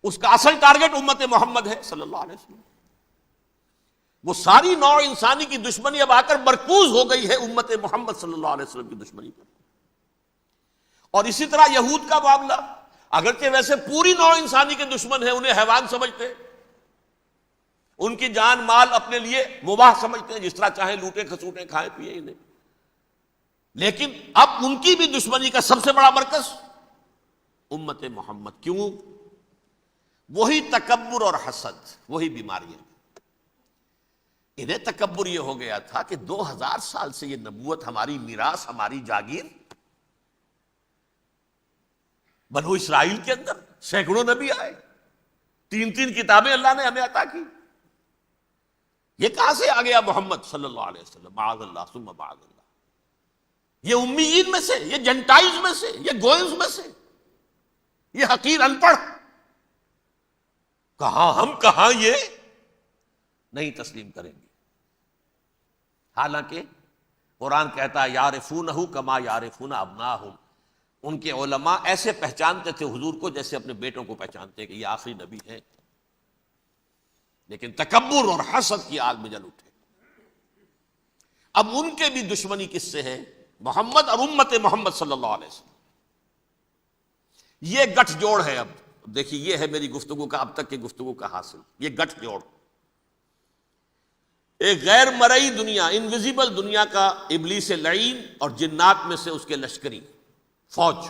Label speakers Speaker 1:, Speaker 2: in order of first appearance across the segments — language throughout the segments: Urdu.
Speaker 1: اس کا اصل ٹارگٹ امت محمد ہے صلی اللہ علیہ وسلم. وہ ساری نوع انسانی کی دشمنی اب آ کر مرکوز ہو گئی ہے امت محمد صلی اللہ علیہ وسلم کی دشمنی پر. اور اسی طرح یہود کا معاملہ، اگرچہ ویسے پوری نوع انسانی کے دشمن ہیں، انہیں حیوان سمجھتے ہیں، ان کی جان مال اپنے لیے مباح سمجھتے ہیں، جس طرح چاہیں لوٹیں کھسوٹیں کھائیں پیئیں انہیں. لیکن اب ان کی بھی دشمنی کا سب سے بڑا مرکز امت محمد. کیوں؟ وہی تکبر اور حسد، وہی بیماریاں. انہیں تکبر یہ ہو گیا تھا کہ 2000 سال سے یہ نبوت ہماری میراث، ہماری جاگیر. بنو اسرائیل کے اندر سینکڑوں نبی آئے، 3 کتابیں اللہ نے ہمیں عطا کی. یہ کہاں سے آ گیا محمد صلی اللہ علیہ وسلم؟ معاذ اللہ ثم معاذ اللہ. یہ امیین میں سے، یہ جنٹائلز میں سے، یہ گوئنز میں سے، یہ حقیر ان پڑھ. کہاں یہ نہیں تسلیم کریں گے. حالانکہ قرآن کہتا ہے یعرفونہ کما یعرفون ابناہم. ان کے علماء ایسے پہچانتے تھے حضور کو جیسے اپنے بیٹوں کو پہچانتے کہ یہ آخری نبی ہیں. لیکن تکبر اور حسد کی آگ میں جل اٹھے. اب ان کے بھی دشمنی کس سے ہے؟ محمد اور امت محمد صلی اللہ علیہ وسلم. یہ گٹھ جوڑ ہے. اب دیکھیے، یہ ہے میری گفتگو کا اب تک کی گفتگو کا حاصل، یہ گٹھ جوڑ. ایک غیر مرئی دنیا، انویزیبل دنیا کا ابلیس لعین اور جنات میں سے اس کے لشکری فوج.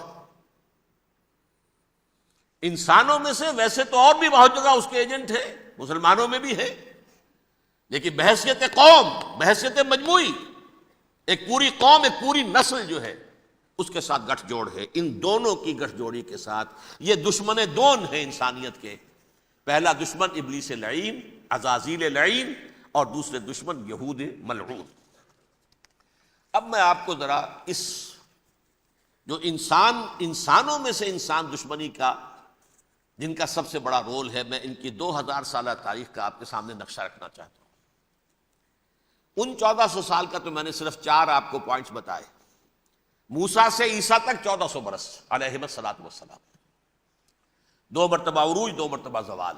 Speaker 1: انسانوں میں سے ویسے تو اور بھی بہت جگہ اس کے ایجنٹ ہیں، مسلمانوں میں بھی ہے، لیکن بحیثیت قوم، بحیثیت مجموعی، ایک پوری قوم، ایک پوری نسل جو ہے اس کے ساتھ گٹھ جوڑ ہے. ان دونوں کی گٹھ جوڑی کے ساتھ یہ دشمن دون ہیں انسانیت کے. پہلا دشمن ابلیس لعین، عزازیل لعین، اور دوسرے دشمن یہود ملعون. اب میں آپ کو ذرا اس جو انسانوں میں سے انسان دشمنی کا جن کا سب سے بڑا رول ہے، میں ان کی 2000 سالہ تاریخ کا آپ کے سامنے نقشہ رکھنا چاہتا ہوں. ان 1400 سال کا تو میں نے صرف 4 آپ کو پوائنٹس بتائے. موسیٰ سے عیسیٰ تک 1400 برس علیہ الصلوۃ والسلام. 2 مرتبہ عروج، 2 مرتبہ زوال.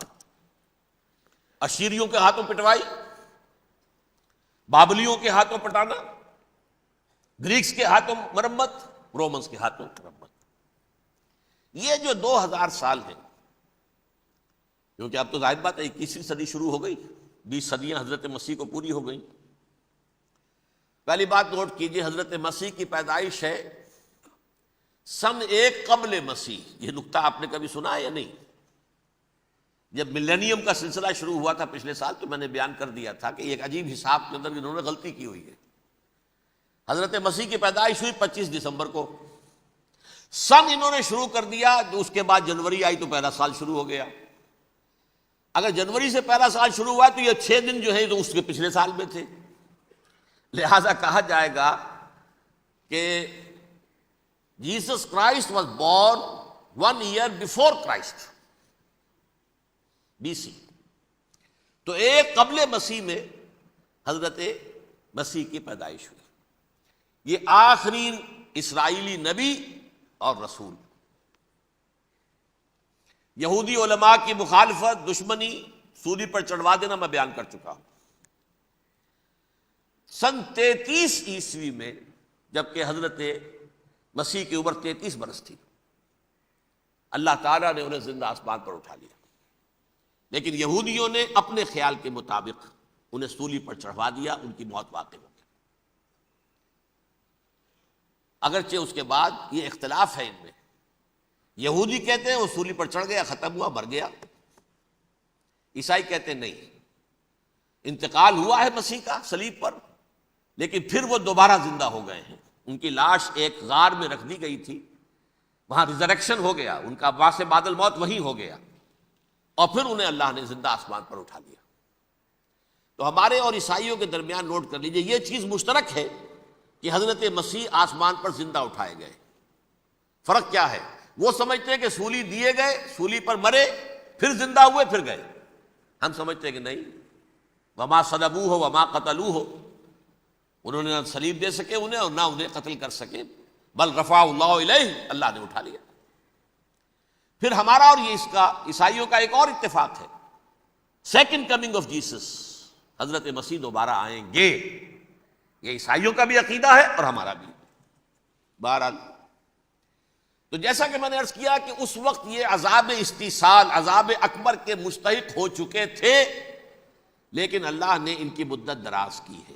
Speaker 1: اشیریوں کے ہاتھوں پٹوائی، بابلیوں کے ہاتھوں پٹانا، گریکس کے ہاتھوں مرمت، رومنس کے ہاتھوں مرمت. یہ جو 2000 سال ہیں، کیونکہ اب تو ظاہر بات ہے 21ویں صدی شروع ہو گئی، 20 صدیاں حضرت مسیح کو پوری ہو گئیں. پہلی بات نوٹ کیجئے، حضرت مسیح کی پیدائش ہے سن 1 قبل مسیح. یہ نکتہ آپ نے کبھی سنا ہے یا نہیں؟ جب ملینیم کا سلسلہ شروع ہوا تھا پچھلے سال تو میں نے بیان کر دیا تھا کہ ایک عجیب حساب کے اندر انہوں نے غلطی کی ہوئی ہے. حضرت مسیح کی پیدائش ہوئی 25 دسمبر کو. سن انہوں نے شروع کر دیا، اس کے بعد جنوری آئی تو پہلا سال شروع ہو گیا. اگر جنوری سے پہلا سال شروع ہوا تو یہ 6 دن جو ہے تو اس کے پچھلے سال میں تھے. لہذا کہا جائے گا کہ Jesus Christ was born 1 year before Christ, BC. تو 1 قبل مسیح میں حضرت مسیح کی پیدائش ہوئی. یہ آخری اسرائیلی نبی اور رسول. یہودی علماء کی مخالفت، دشمنی، سولی پر چڑھوا دینا میں بیان کر چکا ہوں. سن 33 عیسوی میں جبکہ حضرت مسیح کی عمر 33 برس تھی، اللہ تعالیٰ نے انہیں زندہ آسمان پر اٹھا لیا. لیکن یہودیوں نے اپنے خیال کے مطابق انہیں سولی پر چڑھوا دیا، ان کی موت واقع ہو گئی. اگرچہ اس کے بعد یہ اختلاف ہے ان میں. یہودی کہتے ہیں وہ سولی پر چڑھ گیا، ختم ہوا، مر گیا. عیسائی کہتے ہیں نہیں، انتقال ہوا ہے مسیح کا صلیب پر، لیکن پھر وہ دوبارہ زندہ ہو گئے ہیں. ان کی لاش ایک غار میں رکھ دی گئی تھی، وہاں ریزریکشن ہو گیا، ان کا باعث بعد الموت وہیں ہو گیا، اور پھر انہیں اللہ نے زندہ آسمان پر اٹھا لیا. تو ہمارے اور عیسائیوں کے درمیان نوٹ کر لیجئے، یہ چیز مشترک ہے کہ حضرت مسیح آسمان پر زندہ اٹھائے گئے. فرق کیا ہے؟ وہ سمجھتے ہیں کہ سولی دیے گئے، سولی پر مرے، پھر زندہ ہوئے، پھر گئے. ہم سمجھتے ہیں کہ نہیں، وما صلبوہ وما قتلوہ، انہوں نے نہ صلیب دے سکے انہیں اور نہ انہیں قتل کر سکے، بل رفعہ اللہ الیہ، اللہ نے اٹھا لیا. پھر ہمارا اور یہ اس کا عیسائیوں کا ایک اور اتفاق ہے، سیکنڈ کمنگ آف جیسس، حضرت مسیح دوبارہ آئیں گے، یہ عیسائیوں کا بھی عقیدہ ہے اور ہمارا بھی۔ بہرحال تو جیسا کہ میں نے عرض کیا کہ اس وقت یہ عذاب استیصال، عذاب اکبر کے مستحق ہو چکے تھے، لیکن اللہ نے ان کی مدت دراز کی ہے،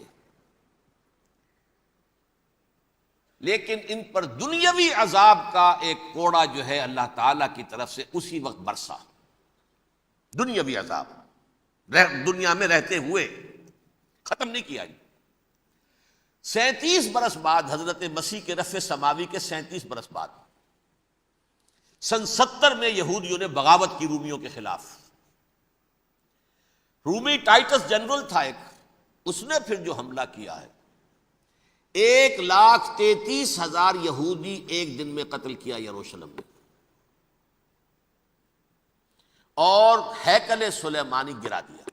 Speaker 1: لیکن ان پر دنیاوی عذاب کا ایک کوڑا جو ہے اللہ تعالی کی طرف سے اسی وقت برسا، دنیاوی عذاب دنیا میں رہتے ہوئے ختم نہیں کیا۔ 37 برس بعد، حضرت مسیح کے رفع سماوی کے 37 برس بعد، سن 70 میں یہودیوں نے بغاوت کی رومیوں کے خلاف۔ رومی ٹائٹس جنرل تھا ایک، اس نے پھر جو حملہ کیا ہے، 1,33,000 یہودی ایک دن میں قتل کیا یروشلم میں، اور ہیکل سلیمانی گرا دیا۔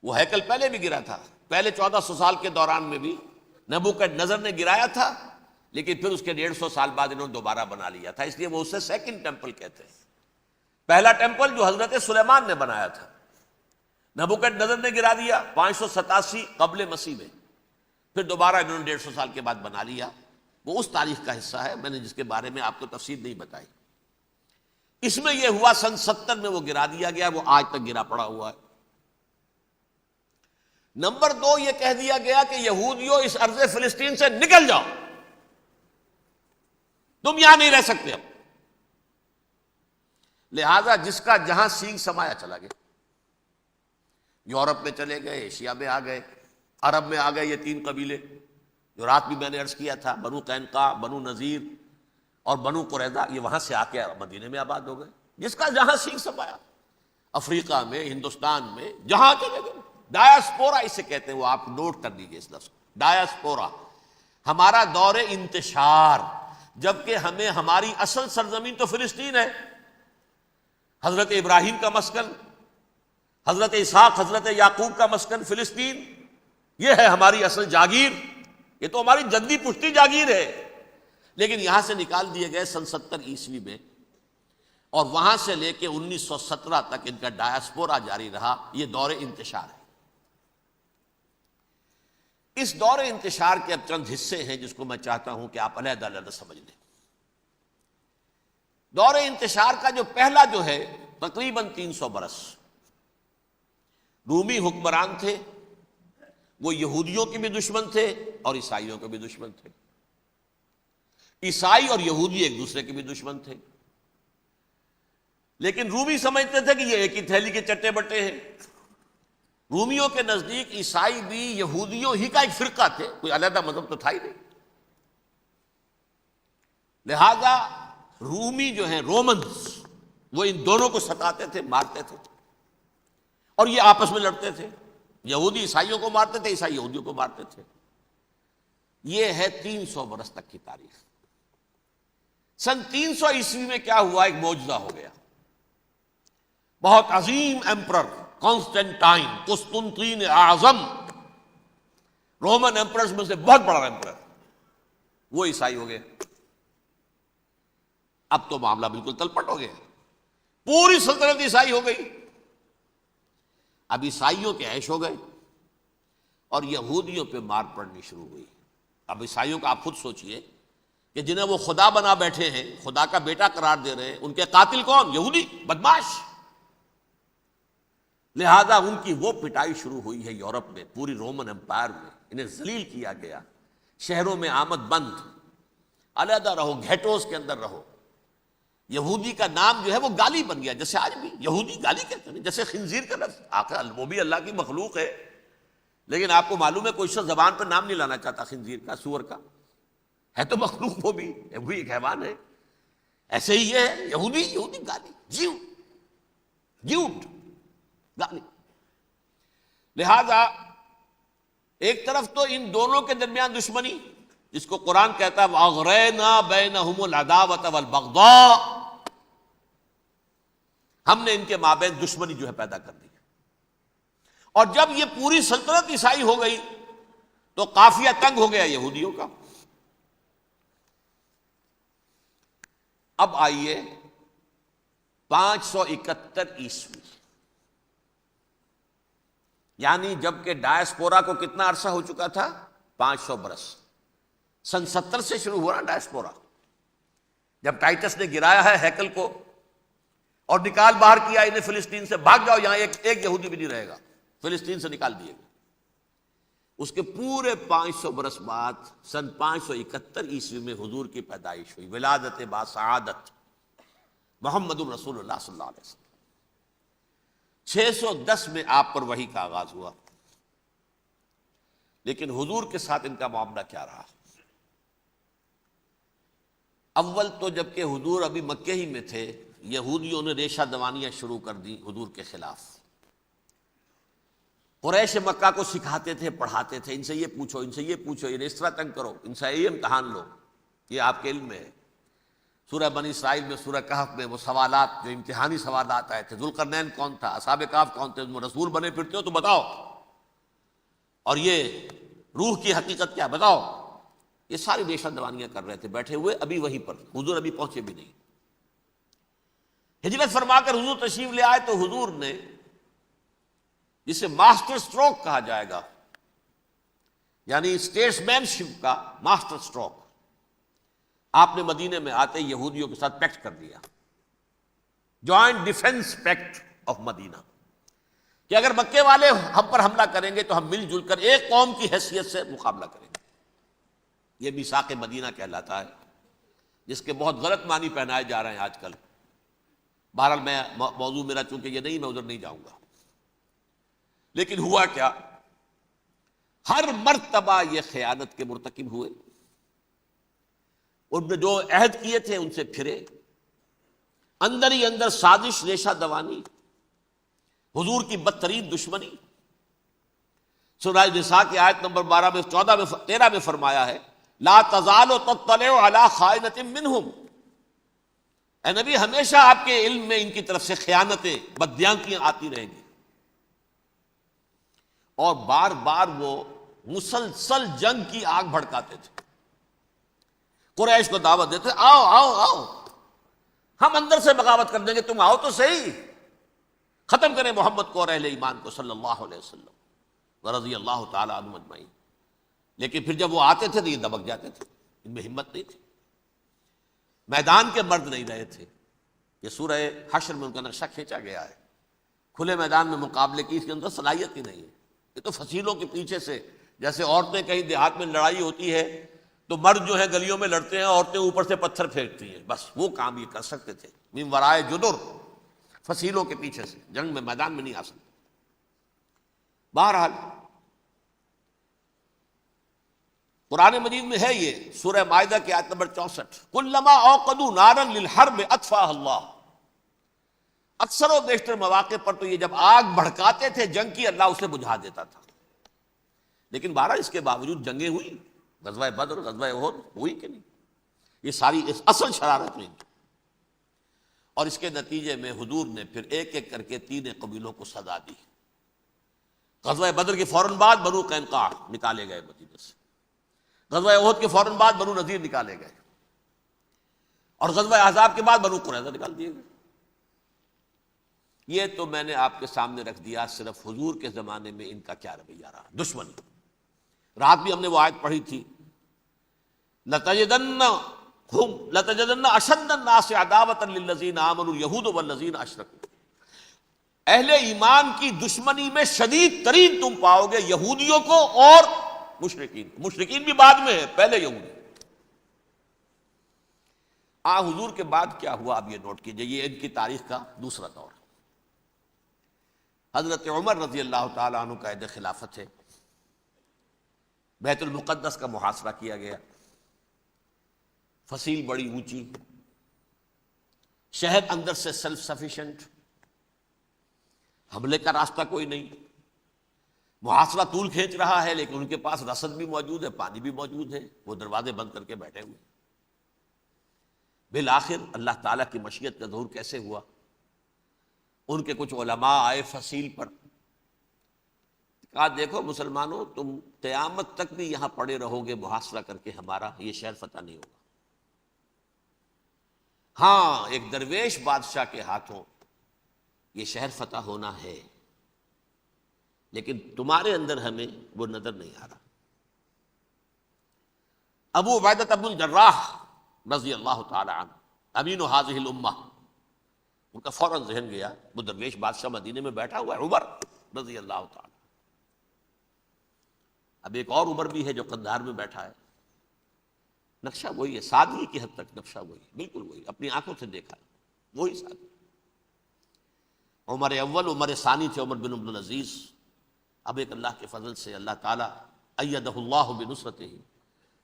Speaker 1: وہ ہیکل پہلے بھی گرا تھا، پہلے 1400 سال کے دوران میں بھی نبوکدنضر نے گرایا تھا، لیکن پھر اس کے 150 سال بعد انہوں نے دوبارہ بنا لیا تھا، اس لیے وہ اسے سیکنڈ ٹیمپل کہتے ہیں۔ پہلا ٹیمپل جو حضرت سلیمان نے بنایا تھا، نبوکدنضر نے گرا دیا 587 قبل مسیح میں، پھر دوبارہ انہوں نے 150 سال کے بعد بنا لیا۔ وہ اس تاریخ کا حصہ ہے، میں نے جس کے بارے میں آپ کو تفصیل نہیں بتائی۔ اس میں یہ ہوا سن 70 میں وہ گرا دیا گیا، وہ آج تک گرا پڑا ہوا ہے۔ نمبر 2، یہ کہہ دیا گیا کہ یہودیوں اس ارض فلسطین سے نکل جاؤ، تم یہاں نہیں رہ سکتے اب۔ لہذا جس کا جہاں سینگ سمایا چلا گیا، یورپ میں چلے گئے، ایشیا میں آ گئے، عرب میں آ گئے، یہ 3 قبیلے جو رات بھی میں نے عرض کیا تھا، بنو قینقاع، بنو نذیر اور بنو قریظہ، یہ وہاں سے آ کے مدینے میں آباد ہو گئے، جس کا جہاں سینگ سمایا، افریقہ میں، ہندوستان میں، جہاں چلے گئے۔ ڈایاسپورا اسے کہتے ہیں، وہ آپ نوٹ کر لیجیے اس لفظ کو، ڈایاسپورا، ہمارا دور انتشار، جبکہ ہمیں ہماری اصل سرزمین تو فلسطین ہے، حضرت ابراہیم کا مسکن، حضرت اسحاق، حضرت یعقوب کا مسکن فلسطین، یہ ہے ہماری اصل جاگیر، یہ تو ہماری جدی پشتی جاگیر ہے، لیکن یہاں سے نکال دیے گئے سن 70 عیسوی میں، اور وہاں سے لے کے 1917 تک ان کا ڈایاسپورا جاری رہا۔ یہ دور انتشار ہے۔ اس دور انتشار کے اب چند حصے ہیں جس کو میں چاہتا ہوں کہ آپ علیحدہ علیحدہ سمجھ لیں۔ دور انتشار کا جو پہلا جو ہے تقریباً 300 برس، رومی حکمران تھے، وہ یہودیوں کے بھی دشمن تھے اور عیسائیوں کے بھی دشمن تھے، عیسائی اور یہودی ایک دوسرے کے بھی دشمن تھے، لیکن رومی سمجھتے تھے کہ یہ ایک ہی تھیلی کے چٹے بٹے ہیں۔ رومیوں کے نزدیک عیسائی بھی یہودیوں ہی کا ایک فرقہ تھے، کوئی علیحدہ مذہب تو تھا ہی نہیں، لہذا رومی جو ہیں رومنز، وہ ان دونوں کو ستاتے تھے، مارتے تھے، اور یہ آپس میں لڑتے تھے، یہودی عیسائیوں کو مارتے تھے، عیسائی یہودیوں کو مارتے تھے۔ یہ ہے 300 برس تک کی تاریخ۔ سن 300 عیسوی میں کیا ہوا؟ ایک معجزہ ہو گیا۔ بہت عظیم ایمپرر کانسٹینٹائن، قسطنطین اعظم، رومن ایمپررز میں سے بہت بڑا ایمپرر، وہ عیسائی ہو گئے۔ اب تو معاملہ بالکل تلپٹ ہو گیا، پوری سلطنت عیسائی ہو گئی۔ اب عیسائیوں کے عیش ہو گئے اور یہودیوں پہ مار پڑنی شروع ہوئی۔ اب عیسائیوں کا آپ خود سوچئے کہ جنہیں وہ خدا بنا بیٹھے ہیں، خدا کا بیٹا قرار دے رہے ہیں، ان کے قاتل کون؟ یہودی بدماش۔ لہذا ان کی وہ پٹائی شروع ہوئی ہے یورپ میں، پوری رومن امپائر میں، انہیں ذلیل کیا گیا، شہروں میں آمد بند، علیحدہ رہو، گھیٹوز کے اندر رہو۔ یہودی کا نام جو ہے وہ گالی بن گیا، جیسے آج بھی یہودی گالی کہتے ہیں، جیسے خنزیر کا لفظ، آخر وہ بھی اللہ کی مخلوق ہے، لیکن آپ کو معلوم ہے کوئی شخص زبان پہ نام نہیں لانا چاہتا خنزیر کا، سور کا، ہے تو مخلوق، وہ بھی ایک حیوان ہے۔ ایسے ہی یہ ہے یہودی، یہودی گالی، جیوٹ گالی۔ لہذا ایک طرف تو ان دونوں کے درمیان دشمنی، جس کو قرآن کہتا ہے وَأَغْرَيْنَا بَيْنَهُمُ الْعَدَاوَةَ وَالْبَغْضَاءَ، ہم نے ان کے مابین دشمنی جو ہے پیدا کر دی، اور جب یہ پوری سلطنت عیسائی ہو گئی تو قافیہ تنگ ہو گیا یہودیوں کا۔ اب آئیے 571 یعنی جبکہ ڈائسپورا کو کتنا عرصہ ہو چکا تھا؟ 500 برس. سن 70 سے شروع ہوا نا ڈائسپورا، جب ٹائٹس نے گرایا ہے ہیکل کو اور نکال باہر کیا انہیں فلسطین سے، بھاگ جاؤ یہاں ایک یہودی بھی نہیں رہے گا، فلسطین سے نکال دیے گئے. اس کے پورے 500 برس بعد سن 571 میں حضور کی پیدائش ہوئی، ولادت باسعادت محمد رسول اللہ صلی اللہ علیہ وسلم. 610 میں آپ پر وحی کا آغاز ہوا. لیکن حضور کے ساتھ ان کا معاملہ کیا رہا؟ اول تو جبکہ حضور ابھی مکے ہی میں تھے، یہودیوں نے ریشہ دوانیاں شروع کر دی حضور کے خلاف. قریش مکہ کو سکھاتے تھے، پڑھاتے تھے، ان سے یہ پوچھو، ان سے یہ پوچھو، یہ اس طرح تنگ کرو، ان سے یہ امتحان لو، یہ آپ کے علم میں ہے. سورہ بنی اسرائیل میں، سورہ کہف میں وہ سوالات جو امتحانی سوالات آئے تھے، ذوالقرنین کون تھا، اصحاب کہف کون تھے، تم رسول بنے پھرتے ہو تو بتاؤ، اور یہ روح کی حقیقت کیا بتاؤ. یہ ساری ریشہ دوانیاں کر رہے تھے بیٹھے ہوئے ابھی وہیں پر. حضور ابھی پہنچے بھی نہیں. ہجرت فرما کر حضور تشریف لے آئے تو حضور نے، جسے ماسٹر سٹروک کہا جائے گا، یعنی اسٹیٹس مین شپ کا ماسٹر سٹروک، آپ نے مدینے میں آتے یہودیوں کے ساتھ پیکٹ کر دیا، جوائنٹ ڈیفنس پیکٹ آف مدینہ، کہ اگر مکے والے ہم پر حملہ کریں گے تو ہم مل جل کر ایک قوم کی حیثیت سے مقابلہ کریں گے. یہ میثاق مدینہ کہلاتا ہے، جس کے بہت غلط معنی پہنائے جا رہے ہیں آج کل. بہرحال میں موضوع میرا چونکہ یہ نہیں، میں ادھر نہیں جاؤں گا. لیکن ہوا کیا؟ ہر مرتبہ یہ خیانت کے مرتکب ہوئے، ان نے جو عہد کیے تھے ان سے پھرے، اندر ہی اندر سازش، ریشہ دوانی، حضور کی بدترین دشمنی. سورہ نساء کی آیت نمبر 12 میں، 14 میں، 13 میں فرمایا ہے لا تزال تطلع علی خائنۃ منہم. اے نبی، ہمیشہ آپ کے علم میں ان کی طرف سے خیانتیں، بددیانتیاں آتی رہیں گی. اور بار بار وہ مسلسل جنگ کی آگ بھڑکاتے تھے. قریش کو دعوت دیتے، آؤ آؤ آؤ، ہم اندر سے بغاوت کر دیں گے، تم آؤ تو صحیح، ختم کریں محمد کو اور اہل ایمان کو صلی اللہ علیہ وسلم ورضی اللہ تعالی عنہم اجمعین. لیکن پھر جب وہ آتے تھے تو یہ دبک جاتے تھے، ان میں ہمت نہیں تھی، میدان کے مرد نہیں رہے تھے. یہ سورہ حشر میں ان کا نقشہ کھینچا گیا ہے. کھلے میدان میں مقابلے کی اس کے اندر صلاحیت ہی نہیں ہے. یہ تو فصیلوں کے پیچھے سے، جیسے عورتیں کہیں دیہات میں لڑائی ہوتی ہے تو مرد جو ہے گلیوں میں لڑتے ہیں، عورتیں اوپر سے پتھر پھینکتی ہیں، بس وہ کام یہ کر سکتے تھے. من ورائے جدر، فصیلوں کے پیچھے سے، جنگ میں میدان میں نہیں آ سکتے. بہرحال قرآن مجید میں ہے یہ سورہ مائدہ کی آیت نمبر 64، کلما اوقدوا نارا للحرب اطفاها اللہ. اکثر و بیشتر مواقع پر تو یہ جب آگ بھڑکاتے تھے جنگ کی، اللہ اسے بجھا دیتا تھا. لیکن بہرحال اس کے باوجود جنگیں ہوئی، غزوہ بدر، غزوہ احد ہوئی کہ نہیں؟ یہ ساری اصل شرارت ہوئی. اور اس کے نتیجے میں حضور نے پھر ایک ایک کر کے 3 قبیلوں کو سزا دی. غزوہ بدر کے فوراً بعد بنو قینقاع نکالے گئے مدینے سے، غزوہ احد کے فوراً بعد بنو نذیر نکالے گئے، اور غزوہ احزاب کے بعد بنو قریظہ نکال دیے گئے. یہ تو میں نے آپ کے سامنے رکھ دیا صرف حضور کے زمانے میں ان کا کیا رویہ رہا. دشمن، رات بھی ہم نے وہ آیت پڑھی تھی، لَتَجِدَنَّ أَشَدَّ النَّاسِ عَدَاوَةً لِلَّذِينَ آمَنُوا الْيَهُودُ وَالَّذِينَ أَشْرَكُوا. اہل ایمان کی دشمنی میں شدید ترین تم پاؤ گے یہودیوں کو اور مشرکین. مشرکین بھی بعد میں ہے، پہلے یہودی. حضور کے بعد کیا ہوا اب یہ نوٹ کیجئے، یہ ان کی تاریخ کا دوسرا دور. حضرت عمر رضی اللہ تعالیٰ عنہ کا عہد خلافت ہے. بیت المقدس کا محاصرہ کیا گیا، فصیل بڑی اونچی، شہر اندر سے سیلف سفیشینٹ، حملے کا راستہ کوئی نہیں، محاصرہ طول کھینچ رہا ہے، لیکن ان کے پاس رسد بھی موجود ہے، پانی بھی موجود ہے، وہ دروازے بند کر کے بیٹھے ہوئے. بالآخر اللہ تعالیٰ کی مشیت کا ظہور کیسے ہوا؟ ان کے کچھ علماء آئے فصیل پر، کہا دیکھو مسلمانوں، تم قیامت تک بھی یہاں پڑے رہو گے محاصرہ کر کے، ہمارا یہ شہر فتح نہیں ہوگا. ہاں ایک درویش بادشاہ کے ہاتھوں یہ شہر فتح ہونا ہے، لیکن تمہارے اندر ہمیں وہ نظر نہیں آ رہا۔ ابو عبیدہ بن الجراح رضی اللہ تعالی عنہ امین هذه الامہ، ان کا فوراً ذہن گیا وہ درویش بادشاہ مدینے میں بیٹھا ہوا ہے عمر رضی اللہ تعالی۔ اب ایک اور عمر بھی ہے جو قندھار میں بیٹھا ہے، نقشہ وہی ہے، سادگی کی حد تک نقشہ وہی، بالکل وہی، اپنی آنکھوں سے دیکھا ہے وہی سادگی۔ عمر اول عمر ثانی تھے عمر بن عبد العزیز۔ اب ایک اللہ کے فضل سے اللہ تعالیٰ ایدہ اللہ بنصرتہ،